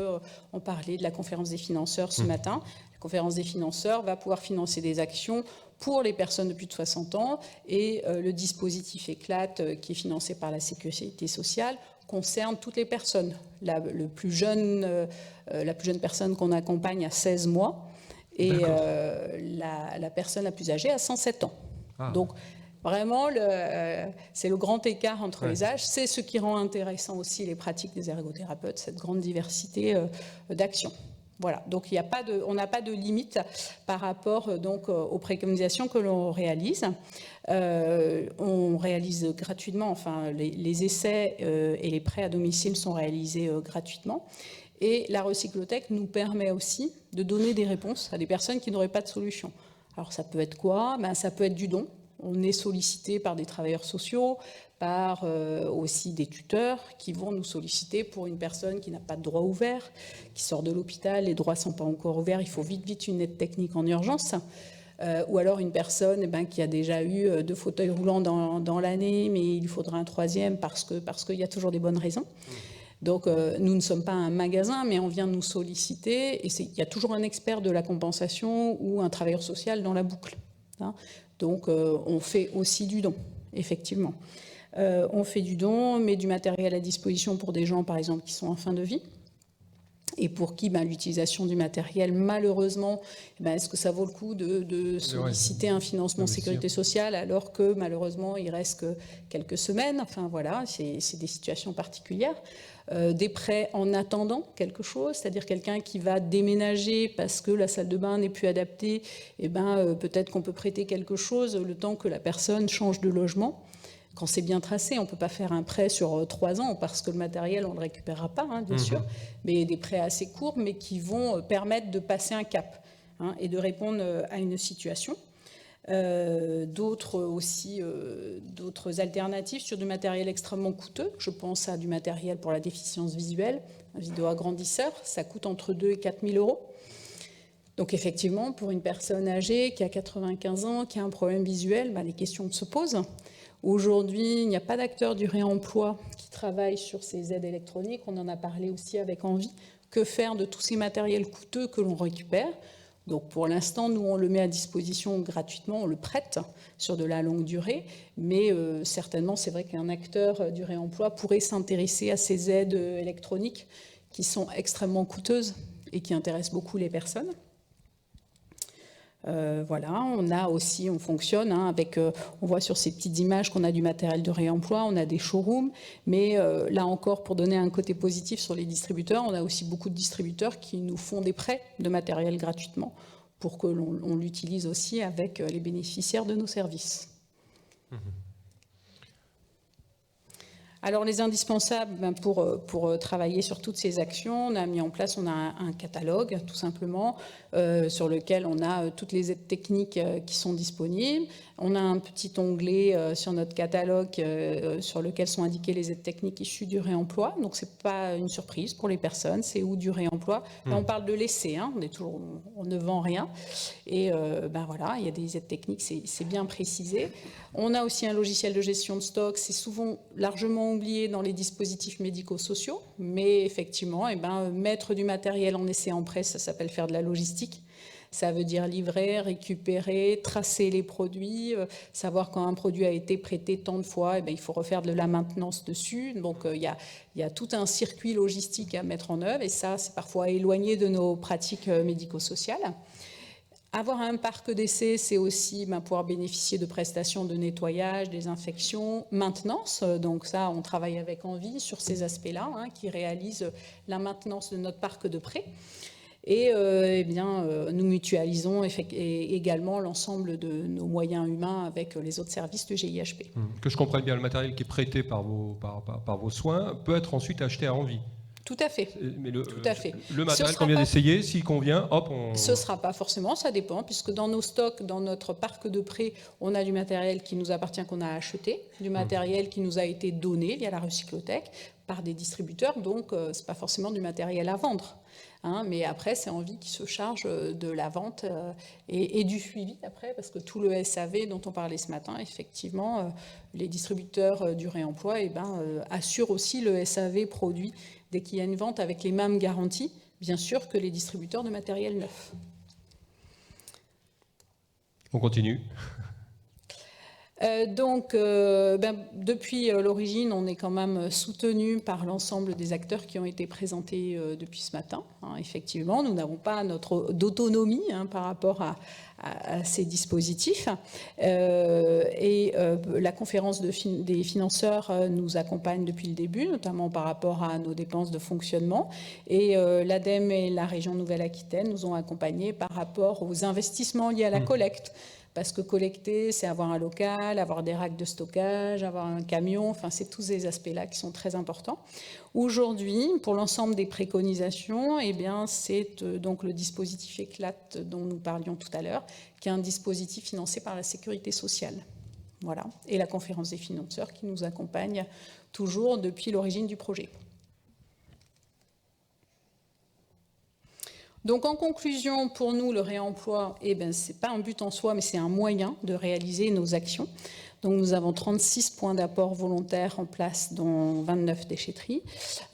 on parlait de la conférence des financeurs ce matin. La conférence des financeurs va pouvoir financer des actions pour les personnes de plus de 60 ans, et le dispositif Éclate, qui est financé par la Sécurité sociale, concerne toutes les personnes. La plus jeune personne qu'on accompagne a 16 mois, et la personne la plus âgée a 107 ans. Donc, vraiment, c'est le grand écart entre les âges. C'est ce qui rend intéressant aussi les pratiques des ergothérapeutes, cette grande diversité d'actions. Voilà, donc on n'a pas de limite par rapport aux préconisations que l'on réalise. On réalise gratuitement, enfin, les essais et les prêts à domicile sont réalisés gratuitement. Et la recyclothèque nous permet aussi de donner des réponses à des personnes qui n'auraient pas de solution. Alors ça peut être quoi ? Ça peut être du don. On est sollicité par des travailleurs sociaux, par aussi des tuteurs qui vont nous solliciter pour une personne qui n'a pas de droit ouvert, qui sort de l'hôpital, les droits ne sont pas encore ouverts, il faut vite une aide technique en urgence. Ou alors une personne qui a déjà eu 2 fauteuils roulants dans l'année, mais il faudra un 3e parce qu'il y a toujours des bonnes raisons. Donc, nous ne sommes pas un magasin, mais on vient nous solliciter, et il y a toujours un expert de la compensation ou un travailleur social dans la boucle. Donc, on fait aussi du don, effectivement. On fait du don, on met du matériel à disposition pour des gens, par exemple, qui sont en fin de vie, et pour qui l'utilisation du matériel, malheureusement, est-ce que ça vaut le coup de solliciter un financement sécurité sociale alors que malheureusement il reste que quelques semaines. Enfin voilà, c'est des situations particulières. Des prêts en attendant quelque chose, c'est-à-dire quelqu'un qui va déménager parce que la salle de bain n'est plus adaptée, peut-être qu'on peut prêter quelque chose le temps que la personne change de logement. Quand c'est bien tracé, on ne peut pas faire un prêt sur 3 ans parce que le matériel, on ne le récupérera pas, bien sûr, mais des prêts assez courts, mais qui vont permettre de passer un cap et de répondre à une situation. D'autres alternatives sur du matériel extrêmement coûteux. Je pense à du matériel pour la déficience visuelle, un vidéoagrandisseur, ça coûte entre 2 et 4 000 euros. Donc effectivement, pour une personne âgée qui a 95 ans, qui a un problème visuel, les questions se posent. Aujourd'hui, il n'y a pas d'acteurs du réemploi qui travaillent sur ces aides électroniques. On en a parlé aussi avec Envie, que faire de tous ces matériels coûteux que l'on récupère. Donc pour l'instant, nous, on le met à disposition gratuitement, on le prête sur de la longue durée, mais certainement, c'est vrai qu'un acteur du réemploi pourrait s'intéresser à ces aides électroniques qui sont extrêmement coûteuses et qui intéressent beaucoup les personnes. Voilà, on fonctionne avec, on voit sur ces petites images qu'on a du matériel de réemploi, on a des showrooms, mais là encore, pour donner un côté positif sur les distributeurs, on a aussi beaucoup de distributeurs qui nous font des prêts de matériel gratuitement pour que l'on l'utilise aussi avec les bénéficiaires de nos services. Alors les indispensables pour travailler sur toutes ces actions, on a mis en place un catalogue tout simplement sur lequel on a toutes les aides techniques qui sont disponibles. On a un petit onglet sur notre catalogue sur lequel sont indiquées les aides techniques issues du réemploi. Donc c'est pas une surprise pour les personnes, c'est ou du réemploi. Là on parle de l'essai, hein, on ne vend rien. Et voilà, il y a des aides techniques, c'est bien précisé. On a aussi un logiciel de gestion de stock, c'est souvent largement oublié dans les dispositifs médico-sociaux, mais effectivement, mettre du matériel en essai en presse, ça s'appelle faire de la logistique. Ça veut dire livrer, récupérer, tracer les produits, savoir quand un produit a été prêté tant de fois, il faut refaire de la maintenance dessus. Donc il y a tout un circuit logistique à mettre en œuvre et ça, c'est parfois éloigné de nos pratiques médico-sociales. Avoir un parc d'essai, c'est aussi pouvoir bénéficier de prestations de nettoyage, désinfection, maintenance. Donc ça, on travaille avec Envie sur ces aspects-là, qui réalisent la maintenance de notre parc de prêt. Et nous mutualisons également l'ensemble de nos moyens humains avec les autres services de GIHP. Que je comprenne bien, le matériel qui est prêté par vos soins peut être ensuite acheté à Envie. Tout à fait. Mais tout à fait. Le matériel qu'on vient d'essayer, s'il convient, hop, Ce ne sera pas forcément, ça dépend, puisque dans nos stocks, dans notre parc de prêt, on a du matériel qui nous appartient, qu'on a acheté, du matériel qui nous a été donné via la recyclothèque par des distributeurs, donc ce n'est pas forcément du matériel à vendre. Mais après, c'est Envie qui se charge de la vente et du suivi après, parce que tout le SAV dont on parlait ce matin, effectivement, les distributeurs du réemploi assurent aussi le SAV produit dès qu'il y a une vente avec les mêmes garanties, bien sûr, que les distributeurs de matériel neuf. On continue. Depuis l'origine, on est quand même soutenu par l'ensemble des acteurs qui ont été présentés depuis ce matin. Effectivement, nous n'avons pas d'autonomie par rapport à ces dispositifs. La conférence des financeurs nous accompagne depuis le début, notamment par rapport à nos dépenses de fonctionnement. Et l'ADEME et la région Nouvelle-Aquitaine nous ont accompagnés par rapport aux investissements liés à la collecte. Parce que collecter, c'est avoir un local, avoir des racks de stockage, avoir un camion, enfin c'est tous ces aspects-là qui sont très importants. Aujourd'hui, pour l'ensemble des préconisations, c'est donc le dispositif Éclate dont nous parlions tout à l'heure, qui est un dispositif financé par la Sécurité sociale. Voilà. Et la conférence des financeurs qui nous accompagne toujours depuis l'origine du projet. Donc en conclusion, pour nous, le réemploi, ce n'est pas un but en soi, mais c'est un moyen de réaliser nos actions. Donc nous avons 36 points d'apport volontaires en place, dont 29 déchetteries.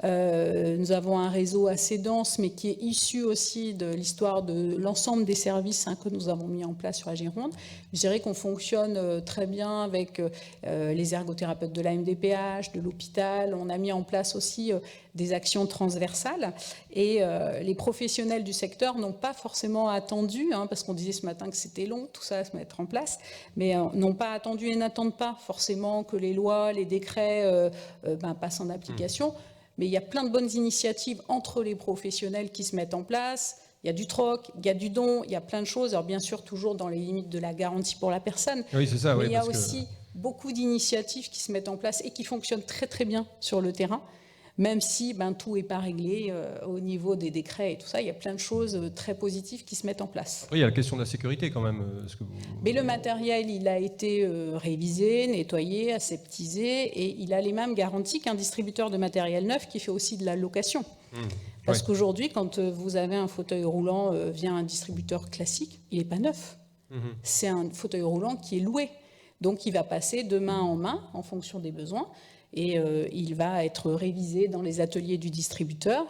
Nous avons un réseau assez dense, mais qui est issu aussi de l'histoire de l'ensemble des services que nous avons mis en place sur la Gironde. Je dirais qu'on fonctionne très bien avec les ergothérapeutes de la MDPH, de l'hôpital. On a mis en place aussi des actions transversales. Et les professionnels du secteur n'ont pas forcément attendu, parce qu'on disait ce matin que c'était long, tout ça à se mettre en place, mais n'ont pas attendu et n'attendent pas forcément que les lois, les décrets passent en application. Mais il y a plein de bonnes initiatives entre les professionnels qui se mettent en place. Il y a du troc, il y a du don, il y a plein de choses. Alors bien sûr, toujours dans les limites de la garantie pour la personne. Oui, c'est ça. Mais il y a aussi beaucoup d'initiatives qui se mettent en place et qui fonctionnent très très bien sur le terrain. Même si tout n'est pas réglé au niveau des décrets et tout ça, il y a plein de choses très positives qui se mettent en place. Oui, il y a la question de la sécurité quand même. Mais le matériel, il a été révisé, nettoyé, aseptisé, et il a les mêmes garanties qu'un distributeur de matériel neuf qui fait aussi de la location. Parce qu'aujourd'hui, quand vous avez un fauteuil roulant via un distributeur classique, il n'est pas neuf. C'est un fauteuil roulant qui est loué. Donc il va passer de main en main en fonction des besoins. Et il va être révisé dans les ateliers du distributeur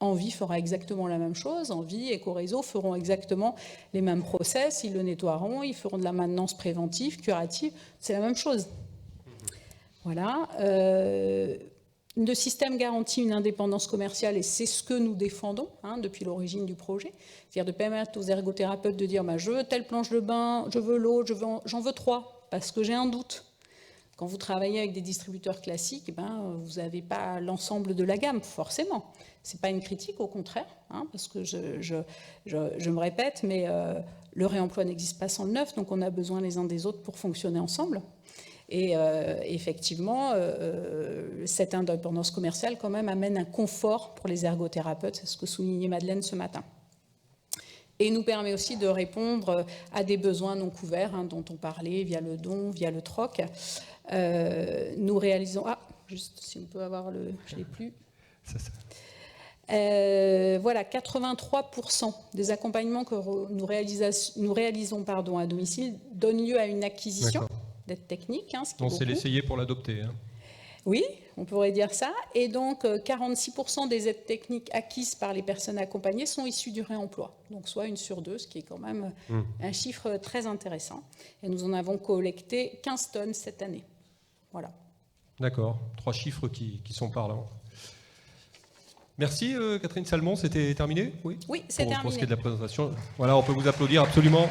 Envie fera exactement la même chose. Envie et Ecoréseau feront exactement les mêmes process. Ils le nettoieront, ils feront de la maintenance préventive, curative. C'est la même chose. Voilà. Le système garantit une indépendance commerciale et c'est ce que nous défendons depuis l'origine du projet. C'est-à-dire de permettre aux ergothérapeutes de dire je veux telle planche de bain, je veux l'autre, j'en veux 3 parce que j'ai un doute. Quand vous travaillez avec des distributeurs classiques, vous n'avez pas l'ensemble de la gamme, forcément. Ce n'est pas une critique, au contraire, parce que je me répète, mais le réemploi n'existe pas sans le neuf, donc on a besoin les uns des autres pour fonctionner ensemble. Et effectivement, cette indépendance commerciale, quand même, amène un confort pour les ergothérapeutes, c'est ce que soulignait Madeleine ce matin. Et nous permet aussi de répondre à des besoins non couverts, dont on parlait, via le don, via le troc. Nous réalisons... juste si on peut avoir le... Je ne l'ai plus. Voilà, 83% des accompagnements que nous réalisons à domicile donnent lieu à une acquisition d'aide technique. On sait l'essayer pour l'adopter. Oui, on pourrait dire ça. Et donc, 46% des aides techniques acquises par les personnes accompagnées sont issues du réemploi. Donc, soit 1 sur 2, ce qui est quand même un chiffre très intéressant. Et nous en avons collecté 15 tonnes cette année. Voilà. D'accord. 3 chiffres qui sont parlants. Merci Catherine Salmon, c'était terminé ? Oui, c'est terminé. Pour ce qui est de la présentation. Voilà, on peut vous applaudir absolument.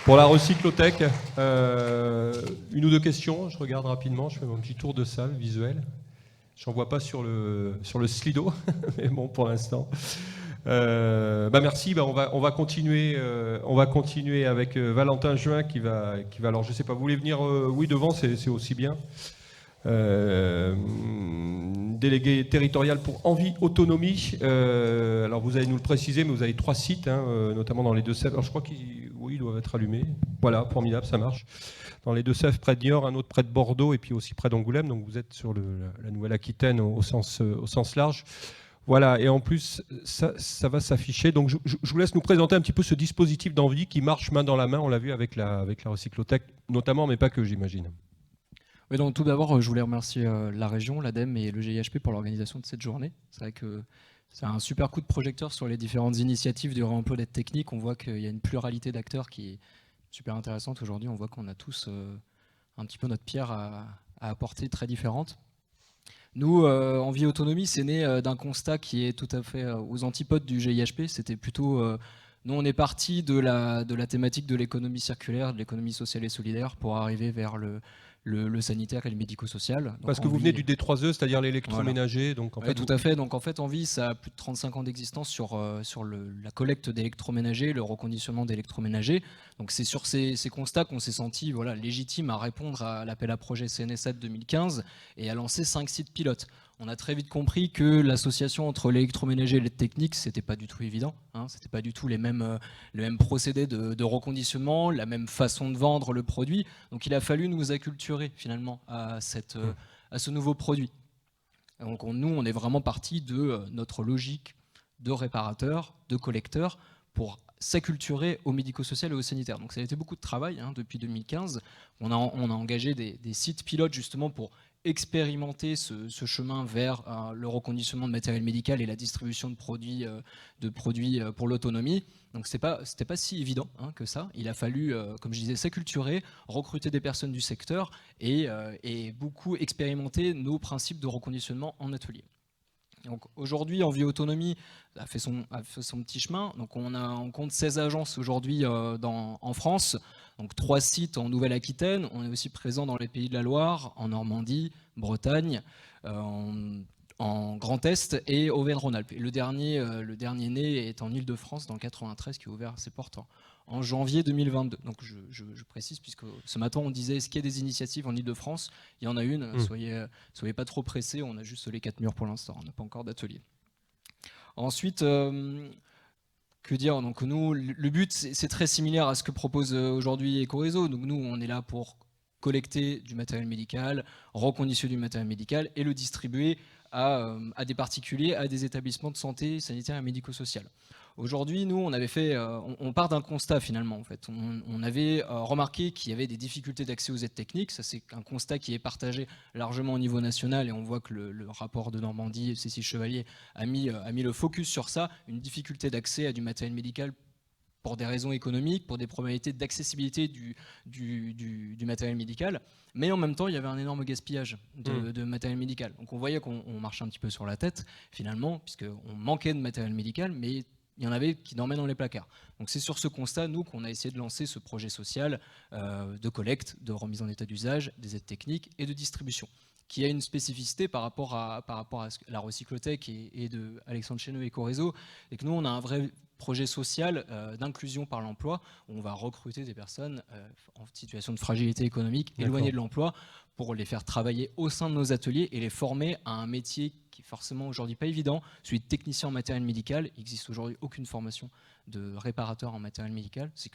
Pour la recyclothèque, 1 ou 2 questions, je regarde rapidement, je fais mon petit tour de salle visuel. Je n'en vois pas sur le Slido, mais bon, pour l'instant. Merci, on va continuer avec Valentin Juin qui va, alors je ne sais pas, vous voulez venir, oui, devant, c'est aussi bien. Délégué territorial pour Envie Autonomie. Alors vous allez nous le préciser, mais vous avez 3 sites, notamment dans les Deux-Sèvres. Alors je crois qu'ils doivent être allumés. Voilà, formidable, ça marche. Dans les Deux-Sèvres, près de Niort, un autre près de Bordeaux, et puis aussi près d'Angoulême. Donc vous êtes sur la Nouvelle-Aquitaine au sens large. Voilà, et en plus, ça va s'afficher. Donc je vous laisse nous présenter un petit peu ce dispositif d'Envie qui marche main dans la main. On l'a vu avec la recyclothèque, notamment, mais pas que, j'imagine. Oui, donc tout d'abord, je voulais remercier la région, l'ADEME et le GIHP pour l'organisation de cette journée. C'est vrai que c'est un super coup de projecteur sur les différentes initiatives du réemploi d'aide technique. On voit qu'il y a une pluralité d'acteurs qui est super intéressante aujourd'hui. On voit qu'on a tous un petit peu notre pierre à apporter, très différente. Nous, Envie Autonomie, c'est né d'un constat qui est tout à fait aux antipodes du GIHP. C'était plutôt... nous, on est parti de la thématique de l'économie circulaire, de l'économie sociale et solidaire pour arriver vers le sanitaire et le médico-social. Parce que vous venez du D3E, c'est-à-dire l'électroménager. Voilà. Donc tout à fait. Donc en fait, Envie, ça a plus de 35 ans d'existence sur la collecte d'électroménagers, le reconditionnement d'électroménagers. Donc c'est sur ces constats qu'on s'est senti légitime à répondre à l'appel à projet CNSA de 2015 et à lancer 5 sites pilotes. On a très vite compris que l'association entre l'électroménager et l'aide technique, c'était pas du tout évident. C'était pas du tout les mêmes procédés de reconditionnement, la même façon de vendre le produit. Donc il a fallu nous acculturer finalement à ce nouveau produit. Donc nous, on est vraiment parti de notre logique de réparateur, de collecteur, pour s'acculturer au médico-social et au sanitaire. Donc ça a été beaucoup de travail depuis 2015. On a engagé des sites pilotes justement pour expérimenter ce chemin vers le reconditionnement de matériel médical et la distribution de produits pour l'autonomie. Donc c'était pas si évident que ça. Il a fallu, comme je disais, s'acculturer, recruter des personnes du secteur et beaucoup expérimenter nos principes de reconditionnement en atelier. Donc aujourd'hui, Envie Autonomie a fait son petit chemin. Donc on compte 16 agences aujourd'hui en France, donc 3 sites en Nouvelle-Aquitaine. On est aussi présent dans les Pays de la Loire, en Normandie, Bretagne, en Grand Est et Auvergne-Rhône-Alpes. Et le dernier né est en Île-de-France, dans le 93, qui a ouvert ses portes en janvier 2022. Donc je précise, puisque ce matin on disait, est-ce qu'il y a des initiatives en Île-de-France ? Il y en a une, soyez pas trop pressés, on a juste les 4 murs pour l'instant, on n'a pas encore d'atelier. Ensuite, que dire ? Donc nous, le but, c'est très similaire à ce que propose aujourd'hui Ecoréseau. Donc nous, on est là pour collecter du matériel médical, reconditionner du matériel médical et le distribuer à des particuliers, à des établissements de santé, sanitaire et médico-social. Aujourd'hui, nous, on part d'un constat finalement. En fait. On avait remarqué qu'il y avait des difficultés d'accès aux aides techniques. Ça, c'est un constat qui est partagé largement au niveau national et on voit que le rapport de Normandie, Cécile Chevalier, a mis le focus sur ça, une difficulté d'accès à du matériel médical pour des raisons économiques, pour des probabilités d'accessibilité du matériel médical. Mais en même temps, il y avait un énorme gaspillage de matériel médical. Donc on voyait qu'on marchait un petit peu sur la tête, finalement, puisqu'on manquait de matériel médical, mais il y en avait qui dormaient dans les placards. Donc c'est sur ce constat, nous, qu'on a essayé de lancer ce projet social de collecte, de remise en état d'usage, des aides techniques et de distribution, qui a une spécificité par rapport à la Recyclotech et de Alexandre Chéneux et Corézo, et que nous, on a un vrai projet social d'inclusion par l'emploi, où on va recruter des personnes en situation de fragilité économique, éloignées de l'emploi, pour les faire travailler au sein de nos ateliers et les former à un métier qui est forcément aujourd'hui pas évident, celui de technicien en matériel médical. Il n'existe aujourd'hui aucune formation de réparateur en matériel médical, c'est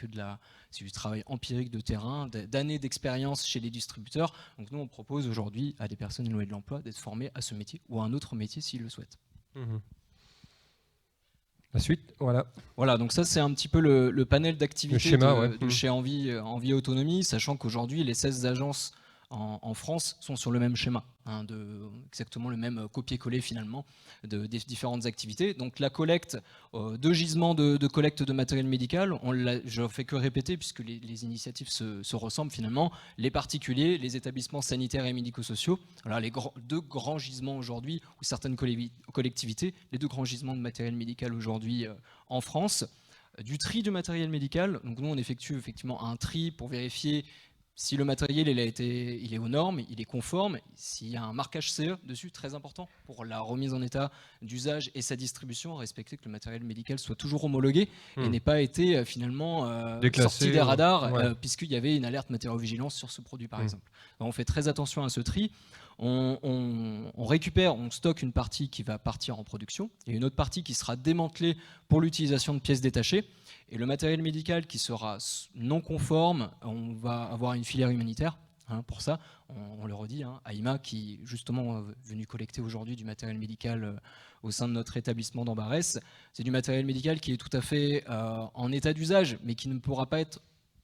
du travail empirique de terrain, d'années d'expérience chez les distributeurs. Donc nous, on propose aujourd'hui à des personnes éloignées de l'emploi d'être formées à ce métier ou à un autre métier s'ils le souhaitent. La suite, voilà. Voilà, donc ça c'est un petit peu le panel d'activités de chez Envie Autonomie, sachant qu'aujourd'hui les 16 agences en France sont sur le même schéma, exactement le même copier-coller finalement des différentes activités. Donc la collecte, 2 gisements de collecte de matériel médical, je ne fais que répéter puisque les initiatives se ressemblent finalement, les particuliers, les établissements sanitaires et médico-sociaux, voilà, les 2 grands gisements aujourd'hui, ou certaines collectivités, les 2 grands gisements de matériel médical aujourd'hui en France. Du tri du matériel médical, donc nous on effectue effectivement un tri pour vérifier si le matériel il est aux normes, il est conforme, s'il y a un marquage CE dessus, très important pour la remise en état d'usage et sa distribution, respecter que le matériel médical soit toujours homologué et n'ait pas été finalement sorti des radars puisqu'il y avait une alerte météo-vigilance sur ce produit par exemple. Donc, on fait très attention à ce tri. On récupère, on stocke une partie qui va partir en production et une autre partie qui sera démantelée pour l'utilisation de pièces détachées. Et le matériel médical qui sera non conforme, on va avoir une filière humanitaire. Pour ça, on le redit, AIMA qui justement est venu collecter aujourd'hui du matériel médical au sein de notre établissement d'Ambarès. C'est du matériel médical qui est tout à fait en état d'usage, mais qui ne pourra pas être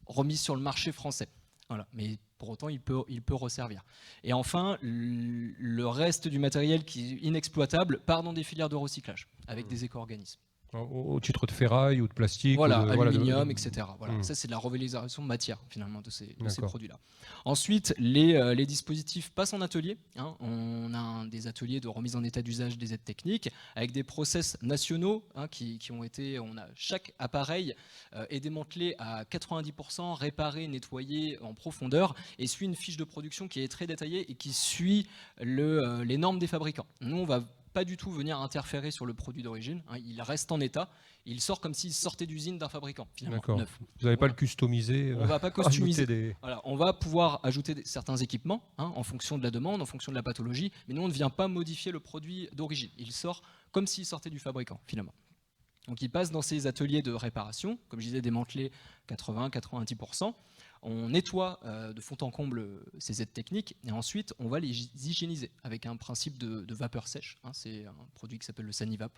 remis sur le marché français. Voilà. Mais pour autant, il peut resservir. Et enfin, le reste du matériel qui est inexploitable part dans des filières de recyclage avec des éco-organismes. Au titre de ferraille ou de plastique, aluminium, etc. Voilà. Ça, c'est de la revalorisation de matière, finalement, de ces produits-là. Ensuite, les dispositifs passent en atelier. On a des ateliers de remise en état d'usage des aides techniques, avec des process nationaux qui ont été... chaque appareil est démantelé à 90%, réparé, nettoyé en profondeur, et suit une fiche de production qui est très détaillée et qui suit les normes des fabricants. Nous, on va pas du tout venir interférer sur le produit d'origine, il reste en état, il sort comme s'il sortait d'usine d'un fabricant, finalement, neuf. Vous n'allez pas le customiser. On ne va pas customiser. Voilà, on va pouvoir ajouter certains équipements en fonction de la demande, en fonction de la pathologie, mais nous on ne vient pas modifier le produit d'origine, il sort comme s'il sortait du fabricant, finalement. Donc il passe dans ces ateliers de réparation, comme je disais, démantelés 80-90%. On nettoie de fond en comble ces aides techniques et ensuite on va les hygiéniser avec un principe de vapeur sèche. C'est un produit qui s'appelle le Sanivap.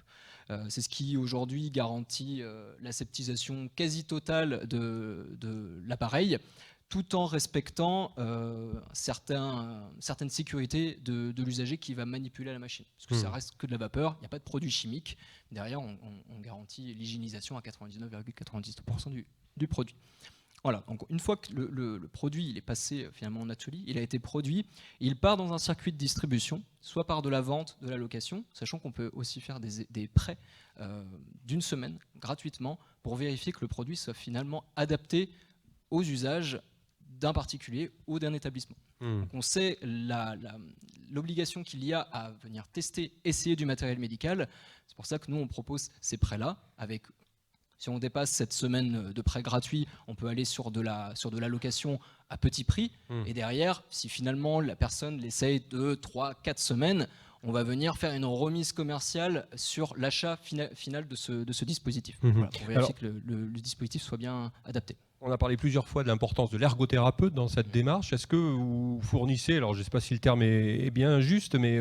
C'est ce qui aujourd'hui garantit l'aseptisation quasi totale de l'appareil, tout en respectant certaines sécurités de l'usager qui va manipuler la machine. Parce que ça reste que de la vapeur, il n'y a pas de produit chimique. Derrière, on garantit l'hygiénisation à 99,99% du produit. Voilà, donc une fois que le produit il est passé finalement en atelier, il a été produit, il part dans un circuit de distribution, soit par de la vente, de la location, sachant qu'on peut aussi faire des prêts d'une semaine gratuitement pour vérifier que le produit soit finalement adapté aux usages d'un particulier ou d'un établissement. Donc on sait l'obligation qu'il y a à venir tester, essayer du matériel médical. C'est pour ça que nous on propose ces prêts-là avec... Si on dépasse cette semaine de prêt gratuit, on peut aller sur de la location à petit prix. Et derrière, si finalement la personne l'essaye 2, 3, 4 semaines, on va venir faire une remise commerciale sur l'achat final de ce dispositif. Voilà, pour vérifier que le dispositif soit bien adapté. On a parlé plusieurs fois de l'importance de l'ergothérapeute dans cette démarche. Est-ce que vous fournissez, alors je ne sais pas si le terme est bien juste, mais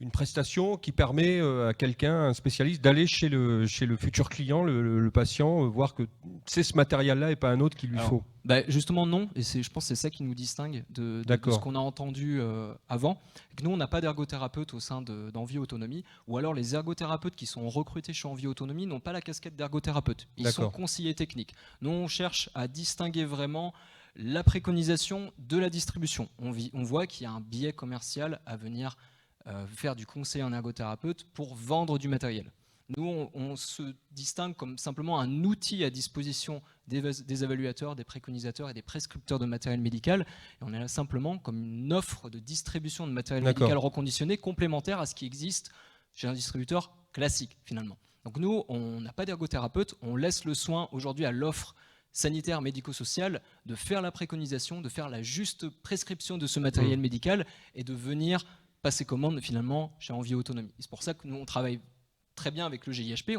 une prestation qui permet à quelqu'un, un spécialiste, d'aller chez le futur client, le patient, voir que c'est ce matériel-là et pas un autre qu'il lui faut? Justement non, et je pense que c'est ça qui nous distingue de ce qu'on a entendu avant. Nous, on n'a pas d'ergothérapeute au sein d'Envie Autonomie, ou alors les ergothérapeutes qui sont recrutés chez Envie Autonomie n'ont pas la casquette d'ergothérapeute. Ils sont conseillers techniques. Nous, on cherche à distinguer vraiment la préconisation de la distribution. On voit qu'il y a un biais commercial à venir faire du conseil en ergothérapeute pour vendre du matériel. Nous, on se distingue comme simplement un outil à disposition des évaluateurs, des préconisateurs et des prescripteurs de matériel médical. Et on est là simplement comme une offre de distribution de matériel médical reconditionné complémentaire à ce qui existe chez un distributeur classique, finalement. Donc nous, on n'a pas d'ergothérapeute, on laisse le soin aujourd'hui à l'offre sanitaire, médico-sociale, de faire la préconisation, de faire la juste prescription de ce matériel médical et de venir passer commande finalement chez Envie Autonomie. C'est pour ça que nous, on travaille très bien avec le GIHP.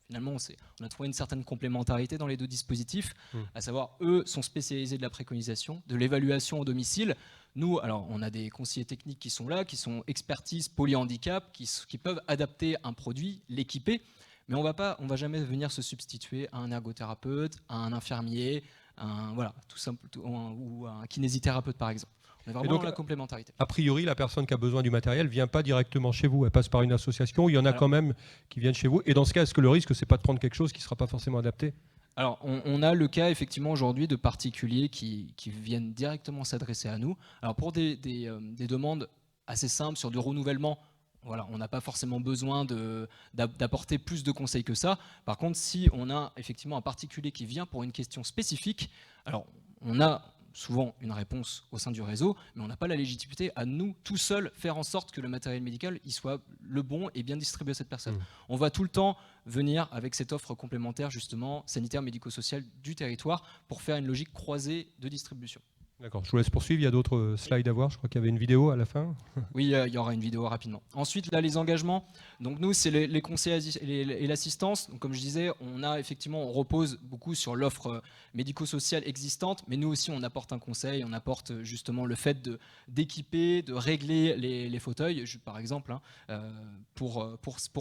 Finalement, on a trouvé une certaine complémentarité dans les deux dispositifs, à savoir, eux sont spécialisés de la préconisation, de l'évaluation au domicile. Nous, alors, on a des conseillers techniques qui sont là, qui sont expertise polyhandicap, qui peuvent adapter un produit, l'équiper, mais on va jamais venir se substituer à un ergothérapeute, à un infirmier, ou à un kinésithérapeute par exemple. On est vraiment dans la complémentarité. A priori, la personne qui a besoin du matériel ne vient pas directement chez vous, elle passe par une association, il y en a quand même qui viennent chez vous. Et dans ce cas, est-ce que le risque, c'est pas de prendre quelque chose qui ne sera pas forcément adapté? Alors, on a le cas effectivement aujourd'hui de particuliers qui viennent directement s'adresser à nous. Alors pour des demandes assez simples sur du renouvellement, voilà, on n'a pas forcément besoin d'apporter plus de conseils que ça. Par contre, si on a effectivement un particulier qui vient pour une question spécifique, alors on a souvent une réponse au sein du réseau, mais on n'a pas la légitimité à nous, tout seuls, faire en sorte que le matériel médical il soit le bon et bien distribué à cette personne. On va tout le temps venir avec cette offre complémentaire, justement, sanitaire, médico-sociale du territoire, pour faire une logique croisée de distribution. D'accord, je vous laisse poursuivre, il y a d'autres slides à voir, je crois qu'il y avait une vidéo à la fin. Oui, il y aura une vidéo rapidement. Ensuite, là, les engagements, donc nous, c'est les conseils et l'assistance. Donc, comme je disais, on repose beaucoup sur l'offre médico-sociale existante, mais nous aussi, on apporte un conseil, on apporte justement le fait d'équiper, de régler les fauteuils, par exemple, pour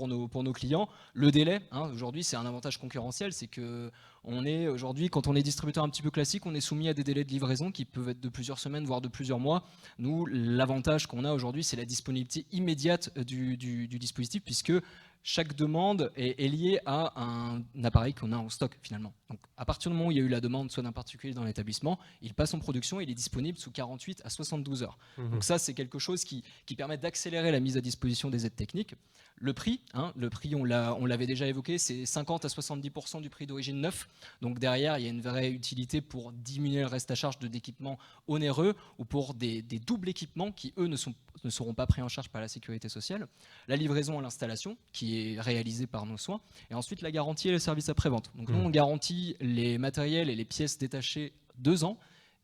nos clients. Le délai, aujourd'hui, c'est un avantage concurrentiel, c'est que aujourd'hui, quand on est distributeur un petit peu classique, on est soumis à des délais de livraison qui peuvent être de plusieurs semaines, voire de plusieurs mois. Nous, l'avantage qu'on a aujourd'hui, c'est la disponibilité immédiate du dispositif, puisque chaque demande est liée à un appareil qu'on a en stock finalement. Donc, à partir du moment où il y a eu la demande, soit d'un particulier dans l'établissement, il passe en production, il est disponible sous 48 à 72 heures. Donc ça, c'est quelque chose qui permet d'accélérer la mise à disposition des aides techniques. Le prix, on l'avait déjà évoqué, c'est 50 à 70% du prix d'origine neuf. Donc derrière, il y a une vraie utilité pour diminuer le reste à charge d'équipements onéreux ou pour des doubles équipements qui, eux, ne seront pas pris en charge par la sécurité sociale. La livraison à l'installation, qui est réalisée par nos soins. Et ensuite, la garantie et le service après-vente. Donc nous, on garantit les matériels et les pièces détachées 2 ans.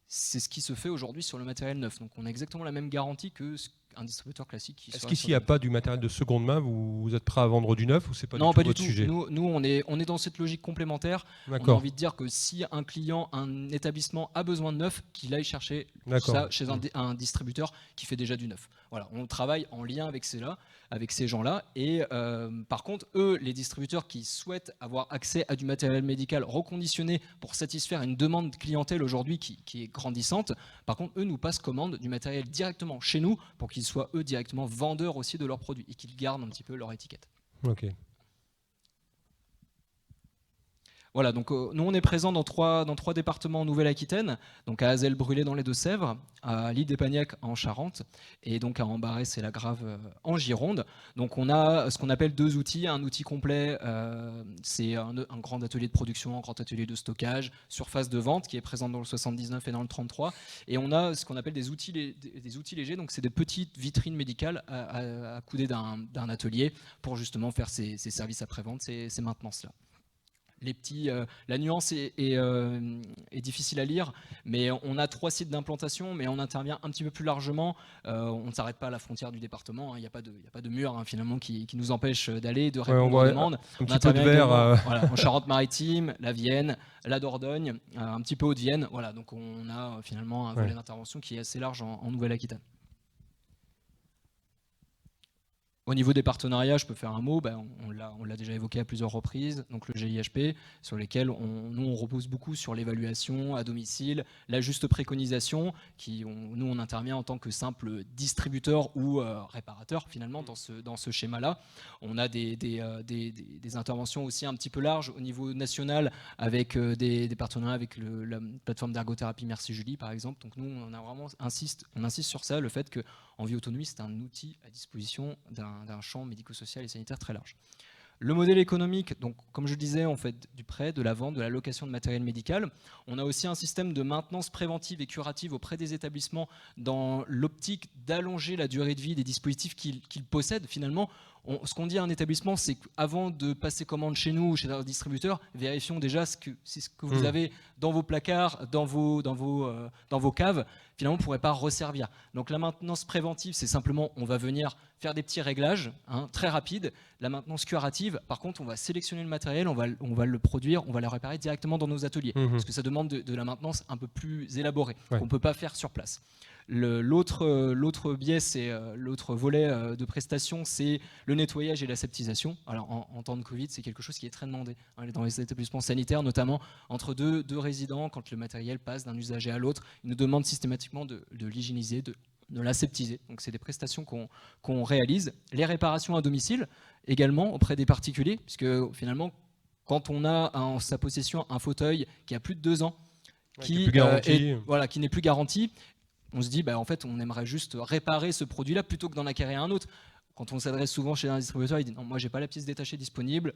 C'est ce qui se fait aujourd'hui sur le matériel neuf. Donc on a exactement la même garantie qu'un distributeur classique. Est-ce qu'ici, il n'y a pas du matériel de seconde main, vous êtes prêt à vendre du neuf ou c'est pas non, du pas tout votre sujet? Nous, on est dans cette logique complémentaire. On a envie de dire que si un client, un établissement a besoin de neuf, qu'il aille chercher ça chez un distributeur qui fait déjà du neuf. Voilà, on travaille en lien avec ces gens-là. Et par contre, eux, les distributeurs qui souhaitent avoir accès à du matériel médical reconditionné pour satisfaire une demande de clientèle aujourd'hui qui est grandissante, par contre, eux nous passent commande du matériel directement chez nous pour qu'ils soient eux directement vendeurs aussi de leurs produits et qu'ils gardent un petit peu leur étiquette. Ok. Voilà, donc nous on est présent dans trois départements en Nouvelle-Aquitaine, donc à Azel-Brûlé dans les Deux-Sèvres, à L'Île-d'Épagnac en Charente, et donc à Ambarès et la Grave en Gironde. Donc on a ce qu'on appelle 2 outils, un outil complet, c'est un grand atelier de production, un grand atelier de stockage, surface de vente qui est présente dans le 79 et dans le 33, et on a ce qu'on appelle des outils légers, donc c'est des petites vitrines médicales accoudées d'un atelier pour justement faire ces services après-vente, ces maintenances-là. la nuance est difficile à lire, mais on a 3 sites d'implantation, mais on intervient un petit peu plus largement. On ne s'arrête pas à la frontière du département, il n'y a pas de mur hein, finalement qui nous empêche d'aller, de répondre aux demandes. Un petit peu de verre. Voilà, en Charente-Maritime, la Vienne, la Dordogne, un petit peu Haute-Vienne. Voilà, donc on a finalement un volet d'intervention qui est assez large en Nouvelle-Aquitaine. Au niveau des partenariats, je peux faire un mot, on l'a déjà évoqué à plusieurs reprises, donc le GIHP, sur lesquels on repose beaucoup sur l'évaluation à domicile, la juste préconisation, nous on intervient en tant que simple distributeur ou réparateur finalement dans ce schéma-là. On a des interventions aussi un petit peu larges au niveau national avec des partenariats avec la plateforme d'ergothérapie Merci Julie par exemple. Donc nous on insiste sur ça, le fait qu'en vie autonomie c'est un outil à disposition d'un champ médico-social et sanitaire très large. Le modèle économique, donc, comme je disais, on fait du prêt, de la vente, de la location de matériel médical. On a aussi un système de maintenance préventive et curative auprès des établissements dans l'optique d'allonger la durée de vie des dispositifs qu'ils possèdent. Finalement, ce qu'on dit à un établissement, c'est qu'avant de passer commande chez nous ou chez un distributeur, vérifions déjà ce que vous avez dans vos placards, dans vos caves. Finalement, on ne pourrait pas resservir. Donc la maintenance préventive, c'est simplement, on va venir faire des petits réglages très rapides. La maintenance curative, par contre, on va sélectionner le matériel, on va le produire, on va le réparer directement dans nos ateliers. Parce que ça demande de la maintenance un peu plus élaborée, qu'on ne peut pas faire sur place. L'autre biais, c'est l'autre volet de prestation, c'est le nettoyage et l'aseptisation. Alors en temps de Covid, c'est quelque chose qui est très demandé dans les établissements sanitaires, notamment entre deux résidents, quand le matériel passe d'un usager à l'autre, ils nous demandent systématiquement de l'hygiéniser, de l'aseptiser. Donc c'est des prestations qu'on réalise. Les réparations à domicile, également auprès des particuliers, puisque finalement, quand on a en sa possession un fauteuil qui a plus de 2 ans, qui n'est plus garanti, on se dit, en fait, on aimerait juste réparer ce produit-là plutôt que d'en acquérir un autre. Quand on s'adresse souvent chez un distributeur, il dit non, moi, j'ai pas la pièce détachée disponible,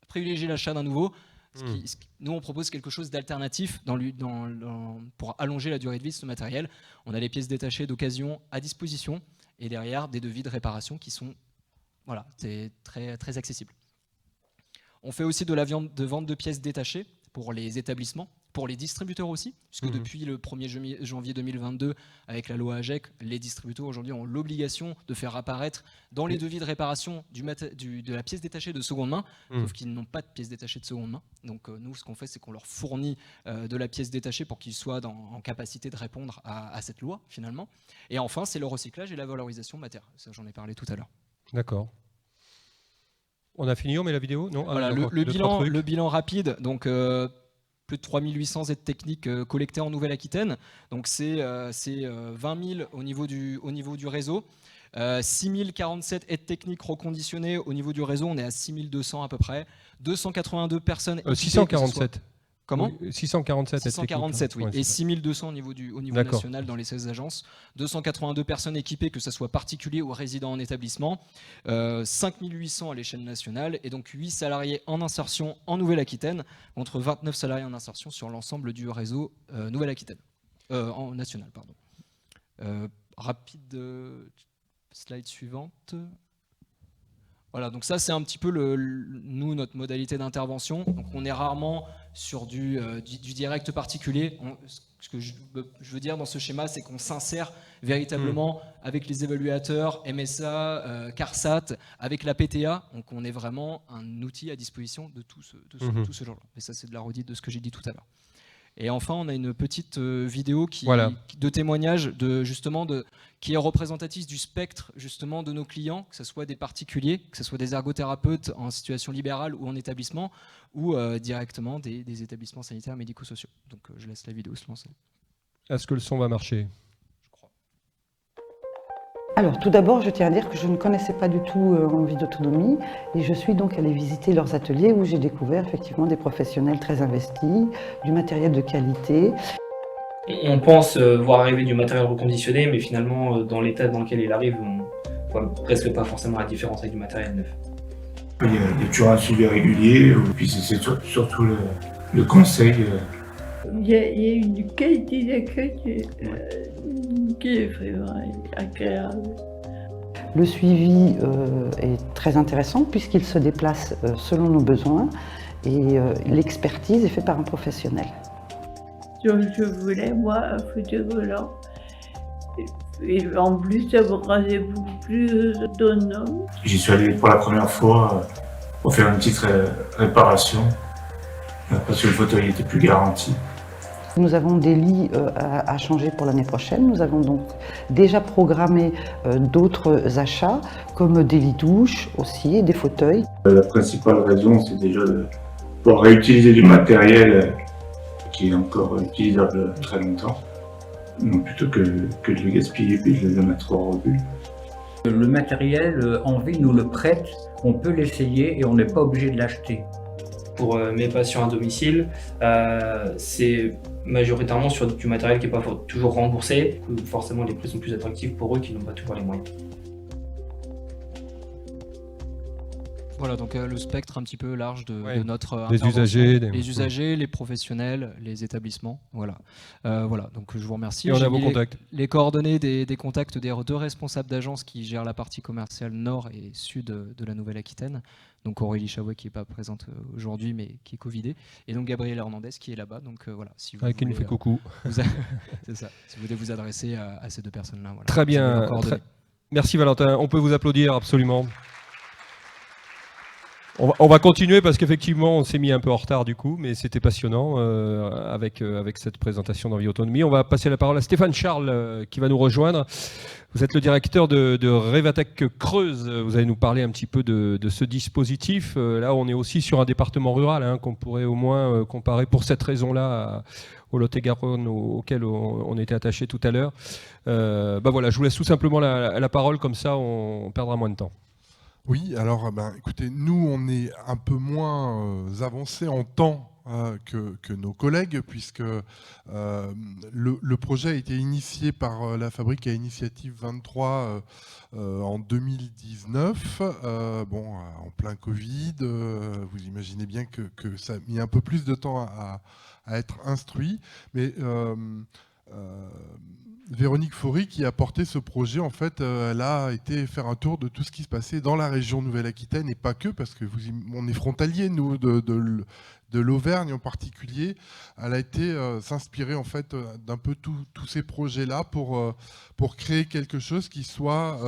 privilégiez l'achat d'un nouveau. Nous, on propose quelque chose d'alternatif pour allonger la durée de vie de ce matériel. On a les pièces détachées d'occasion à disposition et derrière, des devis de réparation qui sont très, très accessibles. On fait aussi de vente de pièces détachées pour les établissements, pour les distributeurs aussi, puisque depuis le 1er janvier 2022, avec la loi AGEC, les distributeurs aujourd'hui ont l'obligation de faire apparaître dans les devis de réparation de la pièce détachée de seconde main, sauf qu'ils n'ont pas de pièce détachée de seconde main. Donc nous, ce qu'on fait, c'est qu'on leur fournit de la pièce détachée pour qu'ils soient en capacité de répondre à cette loi, finalement. Et enfin, c'est le recyclage et la valorisation matérielle. Ça, j'en ai parlé tout à l'heure. D'accord. On a fini, on met la vidéo ? Non. Voilà, le bilan rapide, donc plus de 3800 aides techniques collectées en Nouvelle-Aquitaine. Donc c'est 20 000 au niveau du réseau. 6047 aides techniques reconditionnées au niveau du réseau. On est à 6200 à peu près. 282 personnes... 647. Comment ? 647. 647, oui. Ouais, et 6200 au niveau national dans les 16 agences. 282 personnes équipées, que ce soit particuliers ou résidents en établissement. 5800 à l'échelle nationale. Et donc 8 salariés en insertion en Nouvelle-Aquitaine, contre 29 salariés en insertion sur l'ensemble du réseau Nouvelle-Aquitaine. En national, pardon. Rapide slide suivante. Voilà, donc ça c'est un petit peu notre modalité d'intervention. Donc on est rarement sur du direct particulier. Ce que je veux dire dans ce schéma, c'est qu'on s'insère véritablement avec les évaluateurs, MSA, CARSAT, avec la PTA. Donc on est vraiment un outil à disposition de tout ce genre-là. Et ça c'est de la redite de ce que j'ai dit tout à l'heure. Et enfin, on a une petite vidéo de témoignage qui est représentative du spectre justement de nos clients, que ce soit des particuliers, que ce soit des ergothérapeutes en situation libérale ou en établissement, ou directement des établissements sanitaires médico-sociaux. Donc je laisse la vidéo se lancer. Est-ce que le son va marcher ? Je crois. Alors tout d'abord, je tiens à dire que je ne connaissais pas du tout En vie d'autonomie et je suis donc allée visiter leurs ateliers où j'ai découvert effectivement des professionnels très investis, du matériel de qualité. On pense voir arriver du matériel reconditionné, mais finalement, dans l'état dans lequel il arrive, on ne voit presque pas forcément la différence avec du matériel neuf. Il y a toujours un suivi régulier, puis c'est surtout le conseil. Il y a une qualité d'accueil qui est vraiment agréable. Le suivi est très intéressant puisqu'il se déplace selon nos besoins Et l'expertise est faite par un professionnel. Donc je voulais, moi, un fauteuil volant. Et en plus, ça me rendait beaucoup plus autonome. J'y suis allé pour la première fois pour faire une petite réparation, parce que le fauteuil était plus garanti. Nous avons des lits à changer pour l'année prochaine. Nous avons donc déjà programmé d'autres achats, comme des lits douches aussi et des fauteuils. La principale raison, c'est déjà de pouvoir réutiliser du matériel qui est encore utilisable très longtemps, plutôt que de le gaspiller et de le mettre au rebut. Le matériel, Envie nous le prête, on peut l'essayer et on n'est pas obligé de l'acheter. Pour mes patients à domicile, c'est majoritairement sur du matériel qui n'est pas toujours remboursé. Forcément, les prix sont plus attractifs pour eux qui n'ont pas toujours les moyens. Voilà, donc le spectre un petit peu large de notre les usagers, les usagers, les professionnels, les établissements. Voilà, voilà. Donc je vous remercie. Et on a vos contacts. Les coordonnées des contacts des deux responsables d'agence qui gèrent la partie commerciale nord et sud de la Nouvelle-Aquitaine. Donc Aurélie Chawet qui n'est pas présente aujourd'hui mais qui est covidée. Et donc Gabriel Hernandez qui est là-bas. Donc voilà, si vous qui nous fait coucou. C'est ça. Si vous voulez vous adresser à ces deux personnes-là. Voilà. Très bien. Merci Valentin. On peut vous applaudir absolument. On va continuer parce qu'effectivement, on s'est mis un peu en retard du coup, mais c'était passionnant avec cette présentation d'Envie Autonomie. On va passer la parole à Stéphane Charles qui va nous rejoindre. Vous êtes le directeur de Revatec Creuse. Vous allez nous parler un petit peu de ce dispositif. Là, on est aussi sur un département rural qu'on pourrait au moins comparer pour cette raison-là au Lot-et-Garonne auquel on était attaché tout à l'heure. Voilà, je vous laisse tout simplement la parole, comme ça on perdra moins de temps. Oui, alors écoutez, nous on est un peu moins avancés en temps que nos collègues, puisque le projet a été initié par la fabrique à Initiative 23 en 2019, en plein Covid. Vous imaginez bien que ça a mis un peu plus de temps à être instruit, mais Véronique Faury, qui a porté ce projet, en fait, elle a été faire un tour de tout ce qui se passait dans la région Nouvelle-Aquitaine, et pas que, parce que on est frontalier, nous, de l'Auvergne en particulier. Elle a été s'inspirer, en fait, d'un peu tous ces projets-là pour créer quelque chose qui soit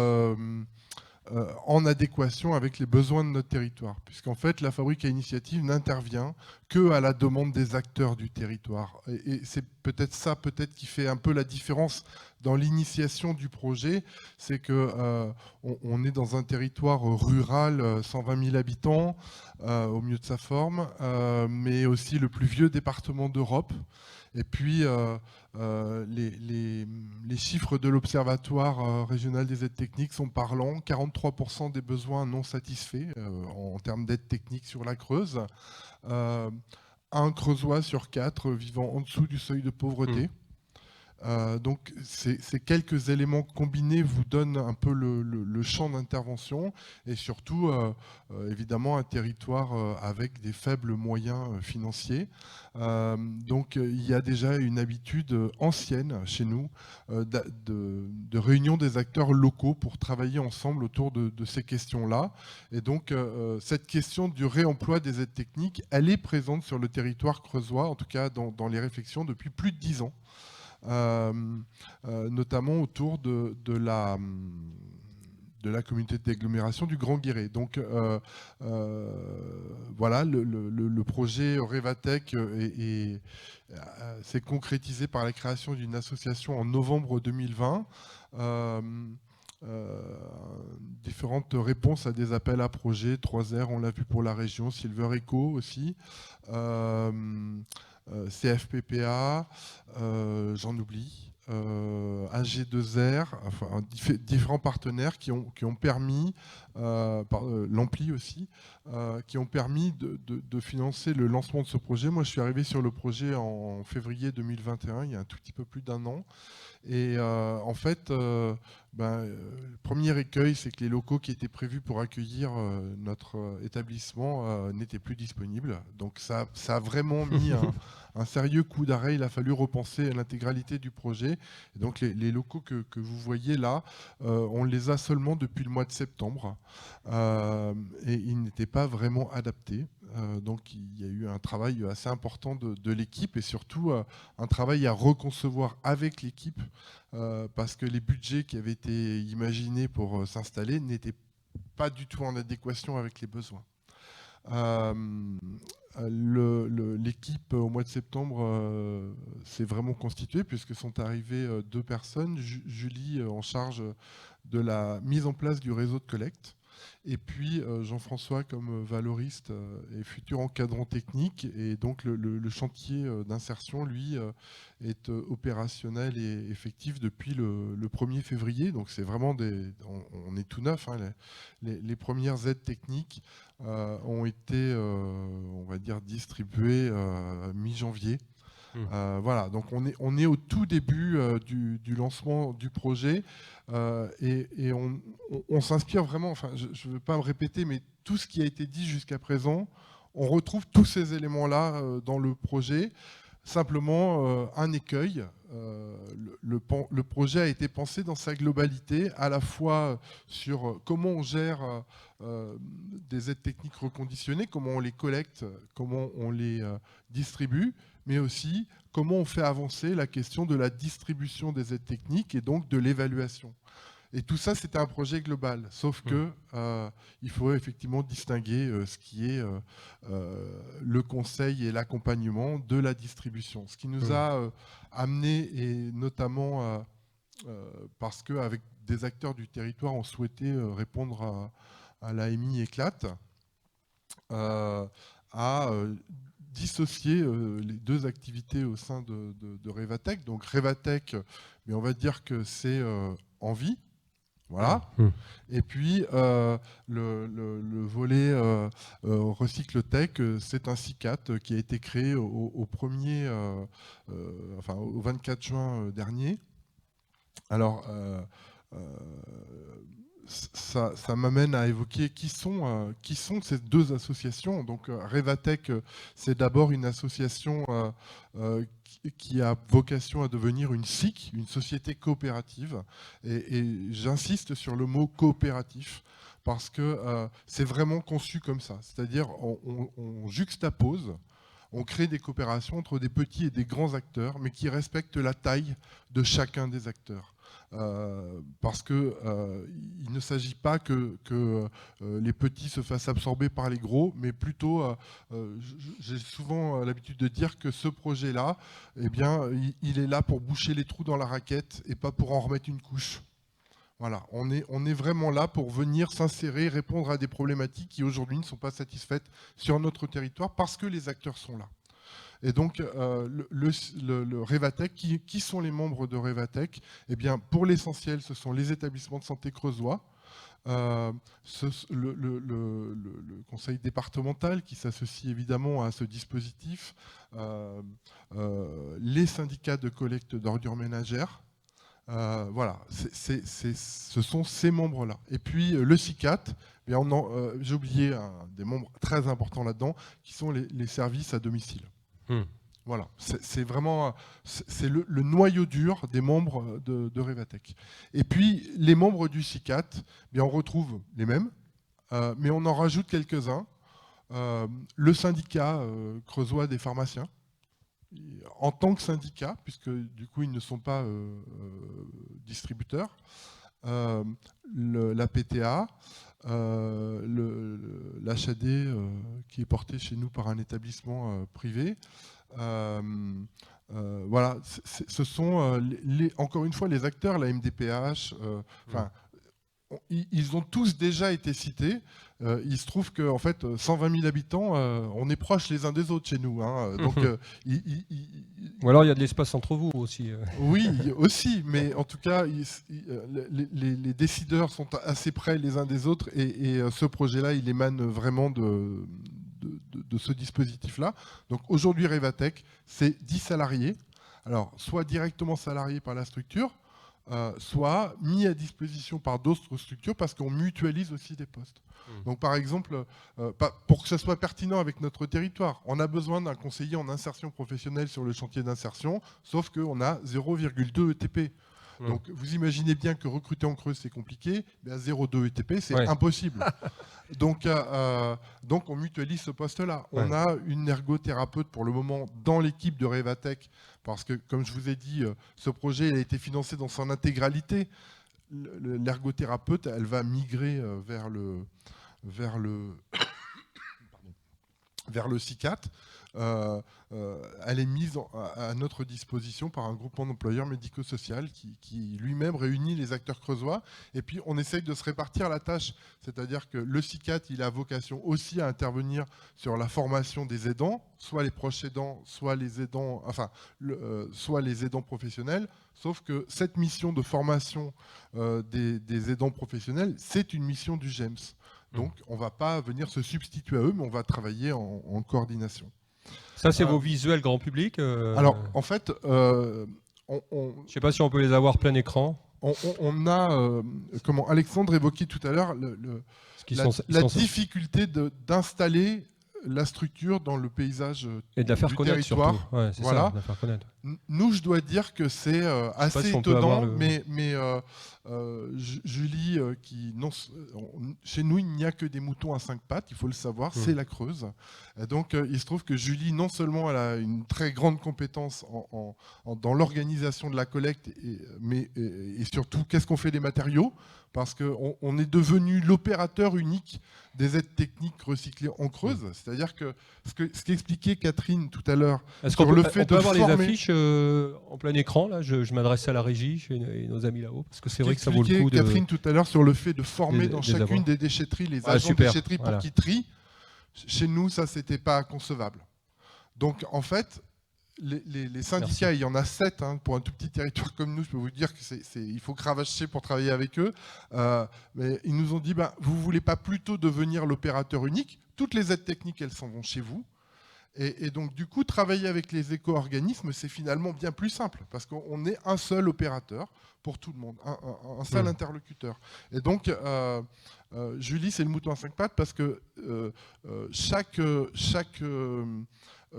en adéquation avec les besoins de notre territoire. Puisqu'en fait, la fabrique à Initiative n'intervient qu'à la demande des acteurs du territoire. Et c'est peut-être ça qui fait un peu la différence dans l'initiation du projet, c'est que on est dans un territoire rural, 120 000 habitants, au mieux de sa forme, mais aussi le plus vieux département d'Europe. Et puis, les chiffres de l'Observatoire régional des aides techniques sont parlants. 43% des besoins non satisfaits en termes d'aides techniques sur la Creuse. Un Creusois sur 4 vivant en dessous du seuil de pauvreté. Donc ces quelques éléments combinés vous donnent un peu le champ d'intervention et surtout évidemment un territoire avec des faibles moyens financiers. Donc il y a déjà une habitude ancienne chez nous de réunion des acteurs locaux pour travailler ensemble autour de ces questions-là. Et donc cette question du réemploi des aides techniques, elle est présente sur le territoire creusois, en tout cas dans les réflexions depuis plus de 10 ans. Notamment autour de la communauté d'agglomération du Grand Guéret. Donc voilà, le projet Revatec s'est concrétisé par la création d'une association en novembre 2020. Différentes réponses à des appels à projets, 3R, on l'a vu pour la région, Silver Eco aussi. CFPPA, j'en oublie, AG2R, enfin, différents partenaires qui ont permis, l'Ampli aussi, qui ont permis de financer le lancement de ce projet. Moi, je suis arrivé sur le projet en février 2021, il y a un tout petit peu plus d'un an. Et en fait, le premier écueil, c'est que les locaux qui étaient prévus pour accueillir notre établissement n'étaient plus disponibles. Donc ça a vraiment mis un sérieux coup d'arrêt. Il a fallu repenser l'intégralité du projet. Et donc les locaux que vous voyez là, on les a seulement depuis le mois de septembre. Et ils n'étaient pas vraiment adaptés. Donc il y a eu un travail assez important de l'équipe et surtout un travail à reconcevoir avec l'équipe parce que les budgets qui avaient été imaginés pour s'installer n'étaient pas du tout en adéquation avec les besoins. L'équipe au mois de septembre s'est vraiment constituée puisque sont arrivées 2 personnes, Julie en charge de la mise en place du réseau de collecte, et puis Jean-François comme valoriste et futur encadrant technique, et donc le chantier d'insertion, lui, est opérationnel et effectif depuis le 1er février, donc c'est vraiment on est tout neuf, hein, les premières aides techniques ont été, on va dire, distribuées mi-janvier. Voilà, donc on est au tout début du lancement du projet et on s'inspire vraiment, enfin je ne veux pas me répéter, mais tout ce qui a été dit jusqu'à présent, on retrouve tous ces éléments-là dans le projet. Simplement, un écueil, le projet a été pensé dans sa globalité, à la fois sur comment on gère des aides techniques reconditionnées, comment on les collecte, comment on les distribue, mais aussi comment on fait avancer la question de la distribution des aides techniques et donc de l'évaluation. Et tout ça, c'était un projet global, sauf que il faut effectivement distinguer ce qui est le conseil et l'accompagnement de la distribution. Ce qui nous a amené, et notamment parce qu'avec des acteurs du territoire, on souhaitait répondre à l'AMI Éclate, à dissocier les 2 activités au sein de Revatech. Donc Revatech, mais on va dire que c'est en vie. Voilà. Et puis le volet Recycle Tech, c'est un CICAT qui a été créé au 24 juin dernier. Alors ça m'amène à évoquer qui sont ces 2 associations. Donc Revatech, c'est d'abord une association qui a vocation à devenir une SIC, une société coopérative. Et j'insiste sur le mot coopératif parce que c'est vraiment conçu comme ça. C'est-à-dire on juxtapose, on crée des coopérations entre des petits et des grands acteurs, mais qui respectent la taille de chacun des acteurs. Parce qu'il ne s'agit pas que les petits se fassent absorber par les gros, mais plutôt, j'ai souvent l'habitude de dire que ce projet-là, eh bien, il est là pour boucher les trous dans la raquette et pas pour en remettre une couche. Voilà, on est vraiment là pour venir s'insérer, répondre à des problématiques qui aujourd'hui ne sont pas satisfaites sur notre territoire parce que les acteurs sont là. Et donc, le Revatech, qui sont les membres de Revatech? Eh bien, pour l'essentiel, ce sont les établissements de santé creusois, le conseil départemental qui s'associe évidemment à ce dispositif, les syndicats de collecte d'ordures ménagères. Voilà, ce sont ces membres-là. Et puis le CICAT, j'ai oublié des membres très importants là-dedans, qui sont les services à domicile. Voilà, c'est vraiment le noyau dur des membres de Revatech. Et puis les membres du CICAT, bien, on retrouve les mêmes, mais on en rajoute quelques-uns. Le syndicat creusois des pharmaciens, en tant que syndicat, puisque du coup ils ne sont pas distributeurs, la PTA, l'HAD qui est porté chez nous par un établissement privé. Voilà, ce sont encore une fois les acteurs, la MDPH, ils ont tous déjà été cités. Il se trouve qu'en fait, 120 000 habitants, on est proches les uns des autres chez nous. Hein. Donc, ou alors il y a de l'espace entre vous aussi. Oui, aussi, mais en tout cas, les décideurs sont assez près les uns des autres et ce projet-là, il émane vraiment de ce dispositif-là. Donc aujourd'hui, Revatech, c'est 10 salariés. Alors, soit directement salariés par la structure, soit mis à disposition par d'autres structures parce qu'on mutualise aussi des postes. Donc par exemple, pour que ça soit pertinent avec notre territoire, on a besoin d'un conseiller en insertion professionnelle sur le chantier d'insertion, sauf qu'on a 0,2 ETP. Donc vous imaginez bien que recruter en Creuse c'est compliqué, mais à 0,2 ETP c'est impossible. Donc on mutualise ce poste-là. On a une ergothérapeute pour le moment dans l'équipe de Revatech, parce que comme je vous ai dit, ce projet a été financé dans son intégralité. L'ergothérapeute, elle va migrer vers le CICAT. Elle est mise à notre disposition par un groupement d'employeurs médico-social qui lui-même réunit les acteurs creusois. Et puis, on essaye de se répartir la tâche. C'est-à-dire que le CICAT, il a vocation aussi à intervenir sur la formation des aidants, soit les proches aidants, soit les aidants, soit les aidants professionnels. Sauf que cette mission de formation des aidants professionnels, c'est une mission du GEMS. Donc, on ne va pas venir se substituer à eux, mais on va travailler en coordination. Ça, c'est vos visuels grand public Alors, en fait, je ne sais pas si on peut les avoir plein écran. On a, Alexandre évoquait tout à l'heure, la difficulté d'installer la structure dans le paysage et de la faire connaître territoire. Surtout. Ouais, voilà. Ça, de la faire connaître. Nous, je dois dire que c'est assez étonnant, mais Julie, chez nous, il n'y a que des moutons à 5 pattes, il faut le savoir, c'est la Creuse. Et donc, il se trouve que Julie, non seulement elle a une très grande compétence dans l'organisation de la collecte, mais surtout, qu'est-ce qu'on fait des matériaux ? Parce qu'on est devenu l'opérateur unique des aides techniques recyclées en Creuse. C'est-à-dire que ce qu'expliquait Catherine tout à l'heure sur le fait de avoir les affiches en plein écran, là, je m'adresse à la régie, chez nos amis là-haut, parce que c'est vrai que ça vaut le coup de... Catherine tout à l'heure sur le fait de former dans chacune des déchetteries les agents de déchetterie pour qu'ils trient. Chez nous, ça, c'était pas concevable. Donc, en fait, les syndicats, il y en a 7 pour un tout petit territoire comme nous. Je peux vous dire qu'il faut cravacher pour travailler avec eux. Mais ils nous ont dit, vous voulez pas plutôt devenir l'opérateur unique ? Toutes les aides techniques, elles s'en vont chez vous. Et donc, du coup, travailler avec les éco-organismes, c'est finalement bien plus simple, parce qu'on est un seul opérateur pour tout le monde, un seul interlocuteur. Et donc, Julie, c'est le mouton à 5 pattes, parce que chaque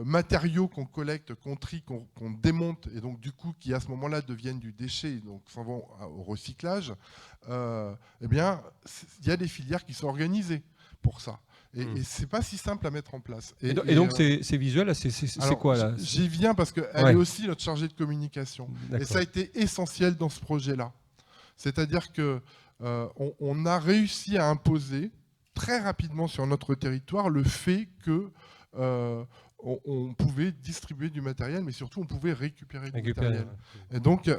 matériaux qu'on collecte, qu'on trie, qu'on démonte, et donc du coup qui à ce moment-là deviennent du déchet, donc s'en vont au recyclage, eh bien, il y a des filières qui sont organisées pour ça. Et c'est pas si simple à mettre en place. Et donc ces visuels, c'est quoi là ? J'y viens parce qu'elle est aussi notre chargée de communication. Et ça a été essentiel dans ce projet-là. C'est-à-dire que on a réussi à imposer très rapidement sur notre territoire le fait que on pouvait distribuer du matériel, mais surtout on pouvait récupérer du matériel. Et donc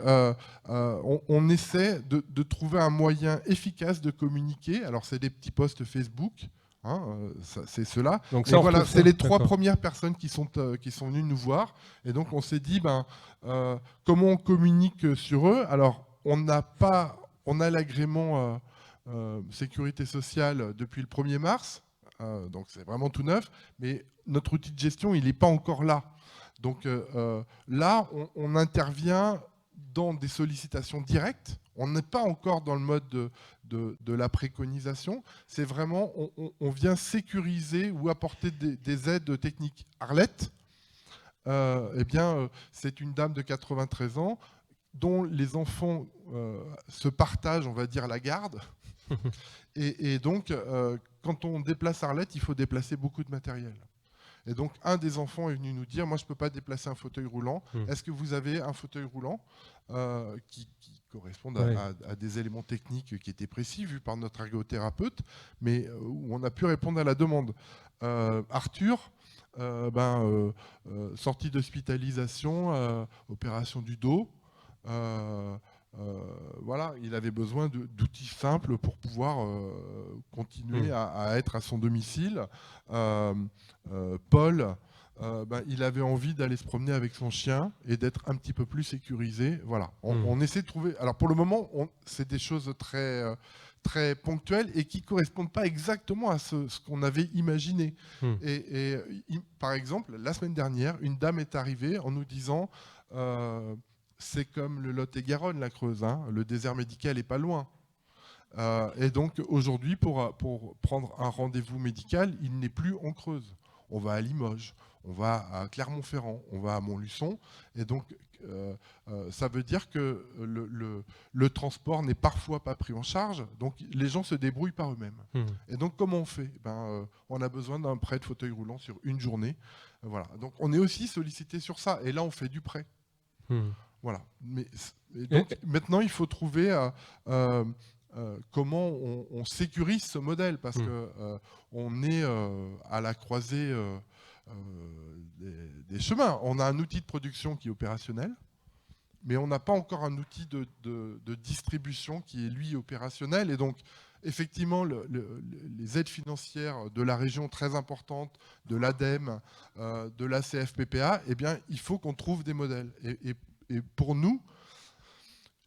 on essaie de trouver un moyen efficace de communiquer. Alors c'est des petits posts Facebook, c'est cela. Donc ça, voilà, c'est les 3 premières personnes qui sont venues nous voir. Et donc on s'est dit, comment on communique sur eux ? Alors on a l'agrément sécurité sociale depuis le 1er mars. Donc c'est vraiment tout neuf, mais notre outil de gestion, il n'est pas encore là. Donc là, on intervient dans des sollicitations directes. On n'est pas encore dans le mode de la préconisation. C'est vraiment, on vient sécuriser ou apporter des aides techniques. Arlette, c'est une dame de 93 ans dont les enfants se partagent, on va dire, la garde. Et donc, quand on déplace Arlette, il faut déplacer beaucoup de matériel. Et donc, un des enfants est venu nous dire, moi, je ne peux pas déplacer un fauteuil roulant. Est-ce que vous avez un fauteuil roulant qui corresponde à des éléments techniques qui étaient précis, vus par notre ergothérapeute, mais où on a pu répondre à la demande. Arthur, sortie d'hospitalisation, opération du dos. Voilà, il avait besoin d'outils simples pour pouvoir continuer à être à son domicile. Paul, il avait envie d'aller se promener avec son chien et d'être un petit peu plus sécurisé. Voilà, on essaie de trouver. Alors pour le moment, c'est des choses très très ponctuelles et qui ne correspondent pas exactement à ce qu'on avait imaginé. Par exemple, la semaine dernière, une dame est arrivée en nous disant c'est comme le Lot-et-Garonne, la Creuse, le désert médical n'est pas loin. Et donc aujourd'hui, pour prendre un rendez-vous médical, il n'est plus en Creuse. On va à Limoges, on va à Clermont-Ferrand, on va à Montluçon. Et donc ça veut dire que le transport n'est parfois pas pris en charge, donc les gens se débrouillent par eux-mêmes. Et donc comment on fait? On a besoin d'un prêt de fauteuil roulant sur une journée. Voilà. Donc on est aussi sollicité sur ça, et là on fait du prêt. Voilà. Donc, maintenant il faut trouver comment on sécurise ce modèle, parce que on est à la croisée des chemins. On a un outil de production qui est opérationnel, mais on n'a pas encore un outil de distribution qui est, lui, opérationnel. Et donc, effectivement, les aides financières de la région très importantes, de l'ADEME, de la CFPPA, eh bien, il faut qu'on trouve des modèles. Et pour nous,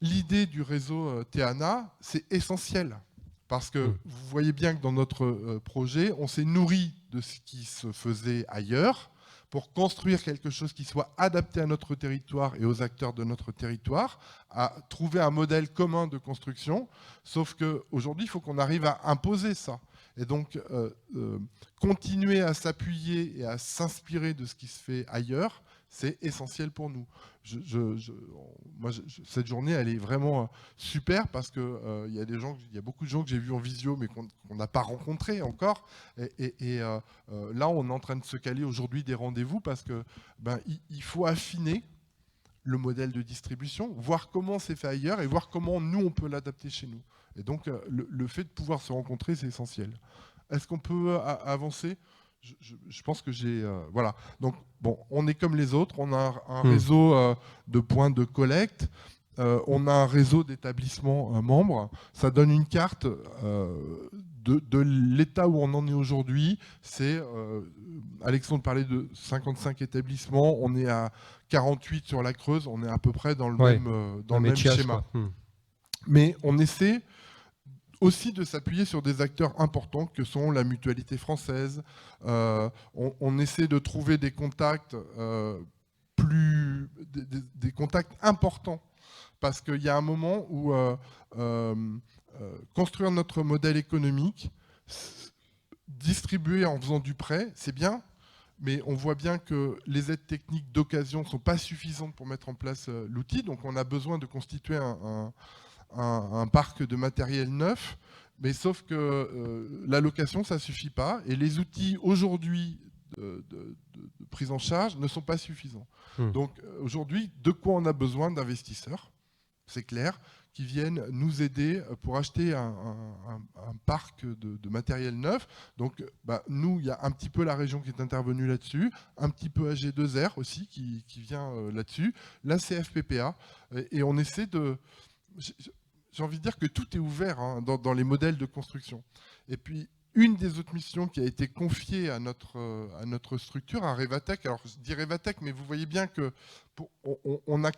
l'idée du réseau TEANA, c'est essentiel. Parce que vous voyez bien que dans notre projet, on s'est nourri de ce qui se faisait ailleurs pour construire quelque chose qui soit adapté à notre territoire et aux acteurs de notre territoire, à trouver un modèle commun de construction. Sauf qu'aujourd'hui, il faut qu'on arrive à imposer ça. Et donc, continuer à s'appuyer et à s'inspirer de ce qui se fait ailleurs, c'est essentiel pour nous. Cette journée, elle est vraiment super, parce qu'il y a beaucoup de gens que j'ai vus en visio, mais qu'on n'a pas rencontrés encore. Et là, on est en train de se caler aujourd'hui des rendez-vous, parce que il faut affiner le modèle de distribution, voir comment c'est fait ailleurs et voir comment nous, on peut l'adapter chez nous. Et donc, le fait de pouvoir se rencontrer, c'est essentiel. Est-ce qu'on peut avancer ? Je pense que j'ai... voilà. Donc, bon, on est comme les autres. On a un réseau de points de collecte. On a un réseau d'établissements membres. Ça donne une carte de l'état où on en est aujourd'hui. C'est... Alexandre parlait de 55 établissements. On est à 48 sur la Creuse. On est à peu près dans le même schéma. Mais on essaie aussi de s'appuyer sur des acteurs importants que sont la Mutualité française. On essaie de trouver des contacts des contacts importants, parce qu'il y a un moment où construire notre modèle économique, distribuer en faisant du prêt, c'est bien, mais on voit bien que les aides techniques d'occasion ne sont pas suffisantes pour mettre en place l'outil. Donc on a besoin de constituer un parc de matériel neuf, mais sauf que la location, ça ne suffit pas. Et les outils aujourd'hui de prise en charge ne sont pas suffisants. Donc aujourd'hui, de quoi on a besoin? D'investisseurs, c'est clair, qui viennent nous aider pour acheter un parc de matériel neuf. Donc nous, il y a un petit peu la région qui est intervenue là-dessus, un petit peu AG2R aussi qui vient là-dessus, la CFPPA, et on essaie de... J'ai envie de dire que tout est ouvert dans les modèles de construction. Et puis, une des autres missions qui a été confiée à notre structure, à Revatech, alors je dis Revatech, mais vous voyez bien qu'on a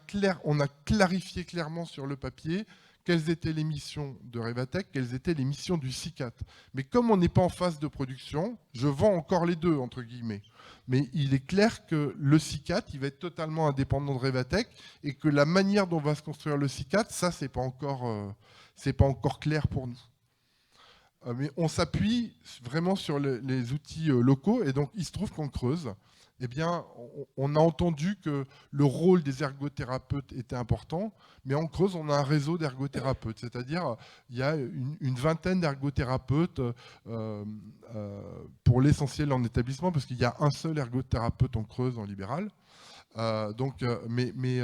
clarifié clairement sur le papier quelles étaient les missions de Revatech, quelles étaient les missions du SICAT. Mais comme on n'est pas en phase de production, je vends encore les deux, entre guillemets. Mais il est clair que le SICAT, il va être totalement indépendant de Revatech, et que la manière dont va se construire le SICAT, ça, c'est pas encore clair pour nous. Mais on s'appuie vraiment sur les outils locaux, et donc il se trouve qu'en Creuse, eh bien, on a entendu que le rôle des ergothérapeutes était important, mais en Creuse, on a un réseau d'ergothérapeutes, c'est-à-dire il y a une vingtaine d'ergothérapeutes pour l'essentiel en établissement, parce qu'il y a un seul ergothérapeute en Creuse, en libéral. Mais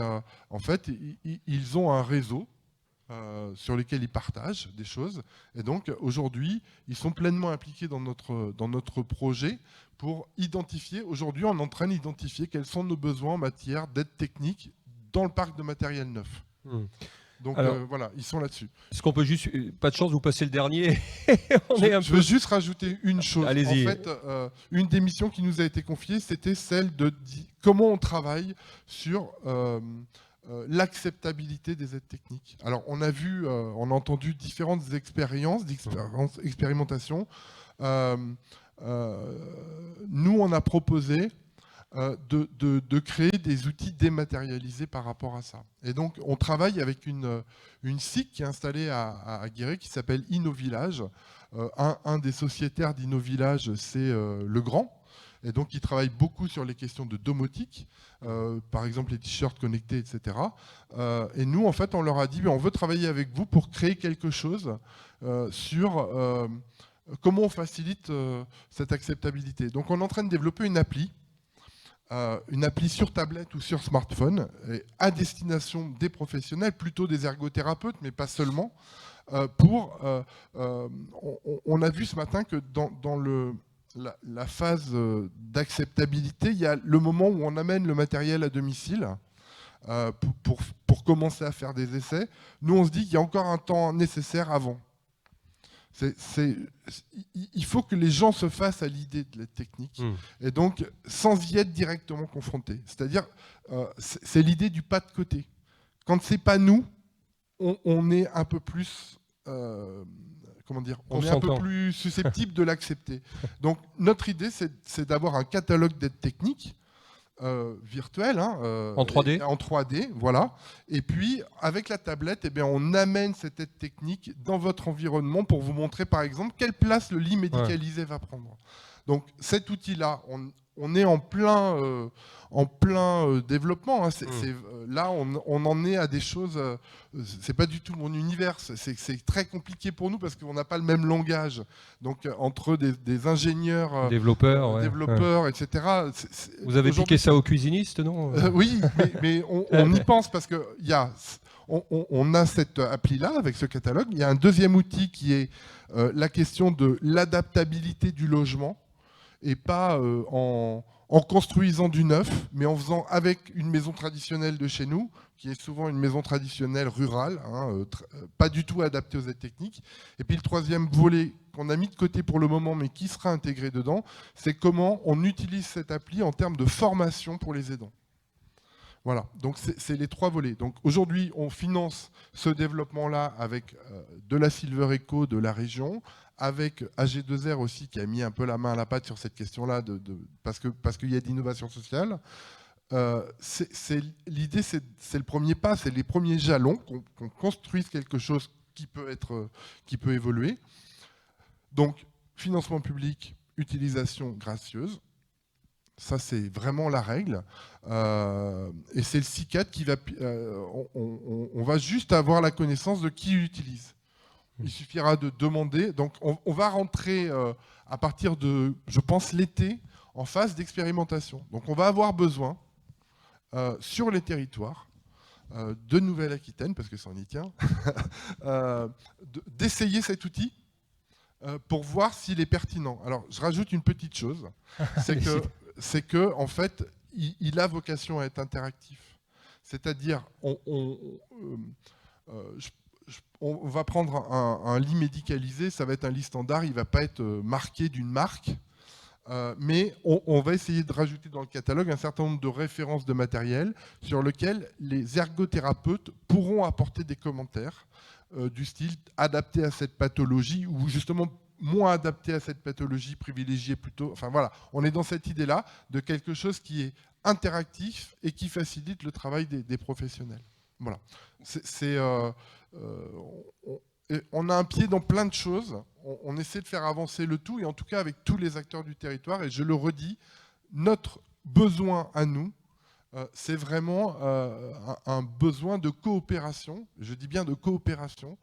en fait, ils ont un réseau sur lesquels ils partagent des choses. Et donc, aujourd'hui, ils sont pleinement impliqués dans notre projet pour identifier. Aujourd'hui, on est en train d'identifier quels sont nos besoins en matière d'aide technique dans le parc de matériel neuf. Donc, voilà, ils sont là-dessus. Est-ce qu'on peut juste, pas de chance, vous passer le dernier? Je veux juste rajouter une chose. Allez-y. En fait, une des missions qui nous a été confiée, c'était celle de comment on travaille sur... l'acceptabilité des aides techniques. Alors, on a vu, on a entendu différentes expérimentations. Nous, on a proposé de créer des outils dématérialisés par rapport à ça. Et donc, on travaille avec une SIC qui est installée à Guéret, qui s'appelle InnoVillage. Un des sociétaires d'InnoVillage, c'est Legrand. Et donc, ils travaillent beaucoup sur les questions de domotique, par exemple les t-shirts connectés, etc. Et nous, en fait, on leur a dit, on veut travailler avec vous pour créer quelque chose sur comment on facilite cette acceptabilité. Donc, on est en train de développer une appli sur tablette ou sur smartphone, à destination des professionnels, plutôt des ergothérapeutes, mais pas seulement. On a vu ce matin que dans la phase d'acceptabilité, il y a le moment où on amène le matériel à domicile pour commencer à faire des essais. Nous, on se dit qu'il y a encore un temps nécessaire avant. Il faut que les gens se fassent à l'idée de l'aide technique, et donc sans y être directement confrontés. C'est-à-dire, c'est l'idée du pas de côté. Quand c'est pas nous, on est un peu plus, comment dire, on est un peu plus susceptible de l'accepter. Donc notre idée, c'est d'avoir un catalogue d'aides techniques virtuel, en 3D. En 3D, voilà. Et puis, avec la tablette, on amène cette aide technique dans votre environnement pour vous montrer, par exemple, quelle place le lit médicalisé va prendre. Donc, cet outil-là, on est en plein développement. Là, on en est à des choses... c'est pas du tout mon univers. C'est très compliqué pour nous parce qu'on n'a pas le même langage. Donc, entre des ingénieurs... développeurs, etc. Vous avez piqué ça aux cuisinistes, non? Oui, mais on y pense parce que on a cette appli-là avec ce catalogue. Il y a un deuxième outil qui est la question de l'adaptabilité du logement, et pas en construisant du neuf, mais en faisant avec une maison traditionnelle de chez nous, qui est souvent une maison traditionnelle rurale, pas du tout adaptée aux aides techniques. Et puis le troisième volet qu'on a mis de côté pour le moment, mais qui sera intégré dedans, c'est comment on utilise cette appli en termes de formation pour les aidants. Voilà, donc c'est les trois volets. Donc aujourd'hui, on finance ce développement-là avec de la Silver Eco de la région, avec AG2R aussi qui a mis un peu la main à la pâte sur cette question-là, parce qu'il y a d'innovation sociale. L'idée, c'est le premier pas, c'est les premiers jalons, qu'on construise quelque chose qui peut évoluer. Donc, financement public, utilisation gracieuse. Ça, c'est vraiment la règle. Et c'est le CICAD qui va... on va juste avoir la connaissance de qui l'utilise. Il suffira de demander. Donc, on va rentrer à partir de, je pense, l'été, en phase d'expérimentation. Donc, on va avoir besoin, sur les territoires, de Nouvelle-Aquitaine, parce que ça en y tient, d'essayer cet outil pour voir s'il est pertinent. Alors, je rajoute une petite chose, c'est que en fait, il a vocation à être interactif. C'est-à-dire, on va prendre un lit médicalisé, ça va être un lit standard, il ne va pas être marqué d'une marque, mais on va essayer de rajouter dans le catalogue un certain nombre de références de matériel sur lequel les ergothérapeutes pourront apporter des commentaires du style adapté à cette pathologie ou justement moins adapté à cette pathologie, privilégié plutôt... Enfin voilà, on est dans cette idée-là de quelque chose qui est interactif et qui facilite le travail des professionnels. Voilà. On a un pied dans plein de choses, on essaie de faire avancer le tout, et en tout cas avec tous les acteurs du territoire, et je le redis, notre besoin à nous, c'est vraiment un besoin de coopération, je dis bien de coopération,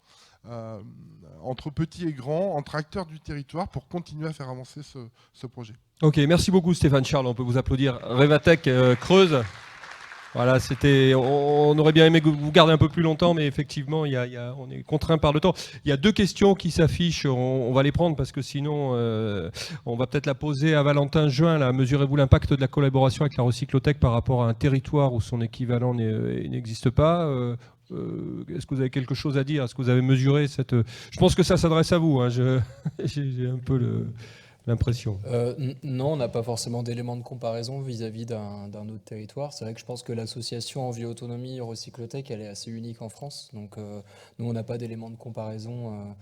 entre petits et grands, entre acteurs du territoire, pour continuer à faire avancer ce projet. Ok, merci beaucoup Stéphane Charles, on peut vous applaudir. Revatech Creuse. Voilà, on aurait bien aimé que vous gardiez un peu plus longtemps, mais effectivement, on est contraint par le temps. Il y a deux questions qui s'affichent, on va les prendre parce que sinon, on va peut-être la poser à Valentin Juin. Là. Mesurez-vous l'impact de la collaboration avec la Recyclotech par rapport à un territoire où son équivalent n'existe pas Est-ce que vous avez quelque chose à dire? Est-ce que vous avez mesuré cette... Je pense que ça s'adresse à vous, hein. J'ai un peu l'impression. Non, on n'a pas forcément d'éléments de comparaison vis-à-vis d'un autre territoire. C'est vrai que je pense que l'association Envie Autonomie Recyclotech, elle est assez unique en France. Donc nous, on n'a pas d'éléments de comparaison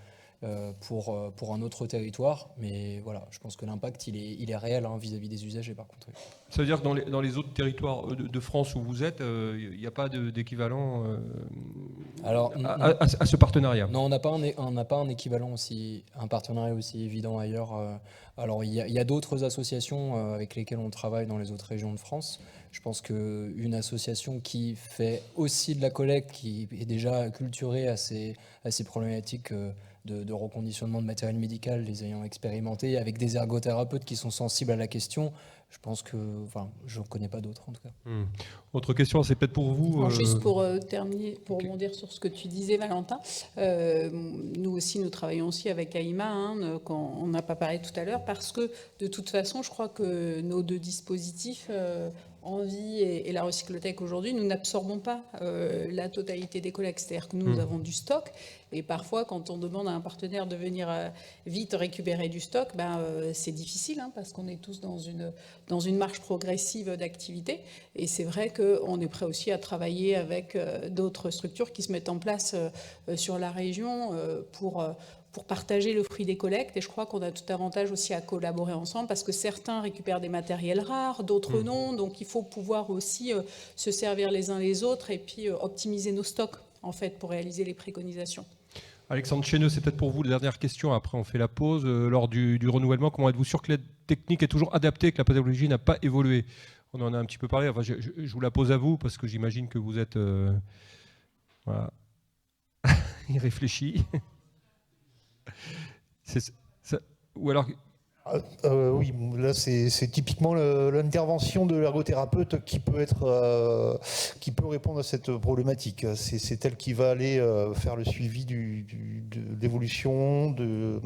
pour un autre territoire. Mais voilà, je pense que l'impact, il est réel vis-à-vis des usagers par contre. Ça veut dire que dans les autres territoires de France où vous êtes, il n'y a pas d'équivalent à ce partenariat? Non, on n'a pas un équivalent aussi, un partenariat aussi évident ailleurs. Alors il y a d'autres associations avec lesquelles on travaille dans les autres régions de France. Je pense qu'une association qui fait aussi de la collecte, qui est déjà acculturée à ces problématiques de reconditionnement de matériel médical, les ayant expérimentés, avec des ergothérapeutes qui sont sensibles à la question, je pense que, je ne connais pas d'autres en tout cas. Autre question, c'est peut-être pour vous. Juste pour terminer, pour rebondir sur ce que tu disais, Valentin, nous travaillons aussi avec AIMA, on n'a pas parlé tout à l'heure, parce que de toute façon, je crois que nos deux dispositifs, Envie et la Recyclothèque aujourd'hui, nous n'absorbons pas la totalité des collectes. C'est-à-dire que nous avons du stock, et parfois, quand on demande à un partenaire de venir vite récupérer du stock, c'est difficile, parce qu'on est tous dans une marche progressive d'activité. Et c'est vrai qu'on est prêt aussi à travailler avec d'autres structures qui se mettent en place sur la région pour partager le fruit des collectes. Et je crois qu'on a tout avantage aussi à collaborer ensemble, parce que certains récupèrent des matériels rares, d'autres non. Donc il faut pouvoir aussi se servir les uns les autres et puis optimiser nos stocks, en fait, pour réaliser les préconisations. Alexandre Chéneux, c'est peut-être pour vous la dernière question, après on fait la pause. Lors du renouvellement, comment êtes-vous sûr que l'aide technique est toujours adaptée, que la pathologie n'a pas évolué? On en a un petit peu parlé, je vous la pose à vous, parce que j'imagine que vous êtes... Voilà. Il réfléchit. Ou alors... Oui, là c'est typiquement l'intervention de l'ergothérapeute qui peut répondre à cette problématique. C'est elle qui va aller faire le suivi de l'évolution de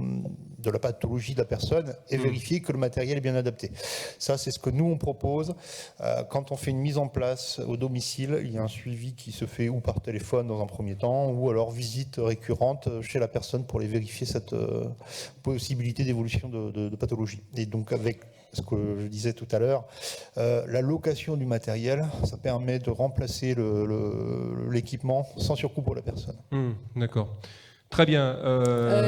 la pathologie de la personne et vérifier que le matériel est bien adapté. Ça, c'est ce que nous on propose. Quand on fait une mise en place au domicile, il y a un suivi qui se fait ou par téléphone dans un premier temps, ou alors visite récurrente chez la personne pour les vérifier cette possibilité d'évolution de pathologie. Et donc avec ce que je disais tout à l'heure, la location du matériel, ça permet de remplacer l'équipement sans surcoût pour la personne. D'accord. Très bien.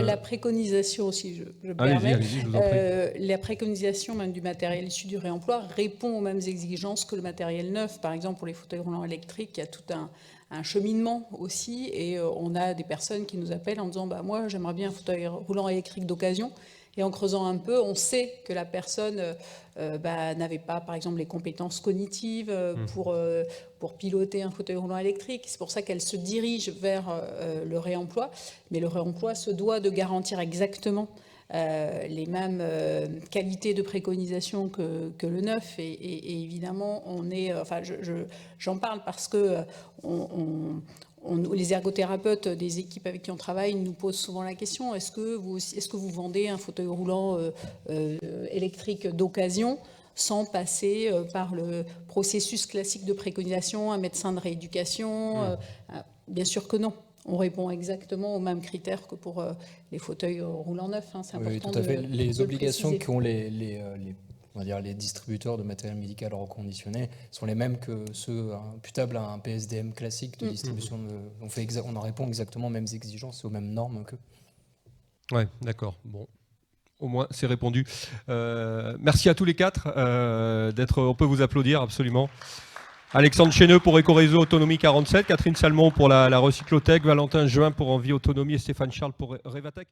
La préconisation aussi, je me permets. Allez-y, je vous en prie. La préconisation même du matériel issu du réemploi répond aux mêmes exigences que le matériel neuf. Par exemple, pour les fauteuils roulants électriques, il y a tout un cheminement aussi, et on a des personnes qui nous appellent en disant moi j'aimerais bien un fauteuil roulant électrique d'occasion. Et en creusant un peu, on sait que la personne n'avait pas, par exemple, les compétences cognitives pour piloter un fauteuil roulant électrique. C'est pour ça qu'elle se dirige vers le réemploi. Mais le réemploi se doit de garantir exactement les mêmes qualités de préconisation que le neuf. Et évidemment, j'en parle parce que les ergothérapeutes des équipes avec qui on travaille nous posent souvent la question, est-ce que vous vendez un fauteuil roulant électrique d'occasion sans passer par le processus classique de préconisation, un médecin de rééducation? Bien sûr que non. On répond exactement aux mêmes critères que pour les fauteuils roulants neufs. C'est important. Oui, tout à fait. Les obligations qu'ont on va dire les distributeurs de matériel médical reconditionné sont les mêmes que ceux imputables à un PSDM classique de distribution. On en répond exactement aux mêmes exigences et aux mêmes normes qu'eux. Ouais, d'accord. Bon, au moins c'est répondu. Merci à tous les quatre on peut vous applaudir absolument. Alexandre Chéneux pour Ecoréseau Autonomie 47, Catherine Salmon pour la Recyclothèque, Valentin Juin pour Envie Autonomie et Stéphane Charles pour Revatec.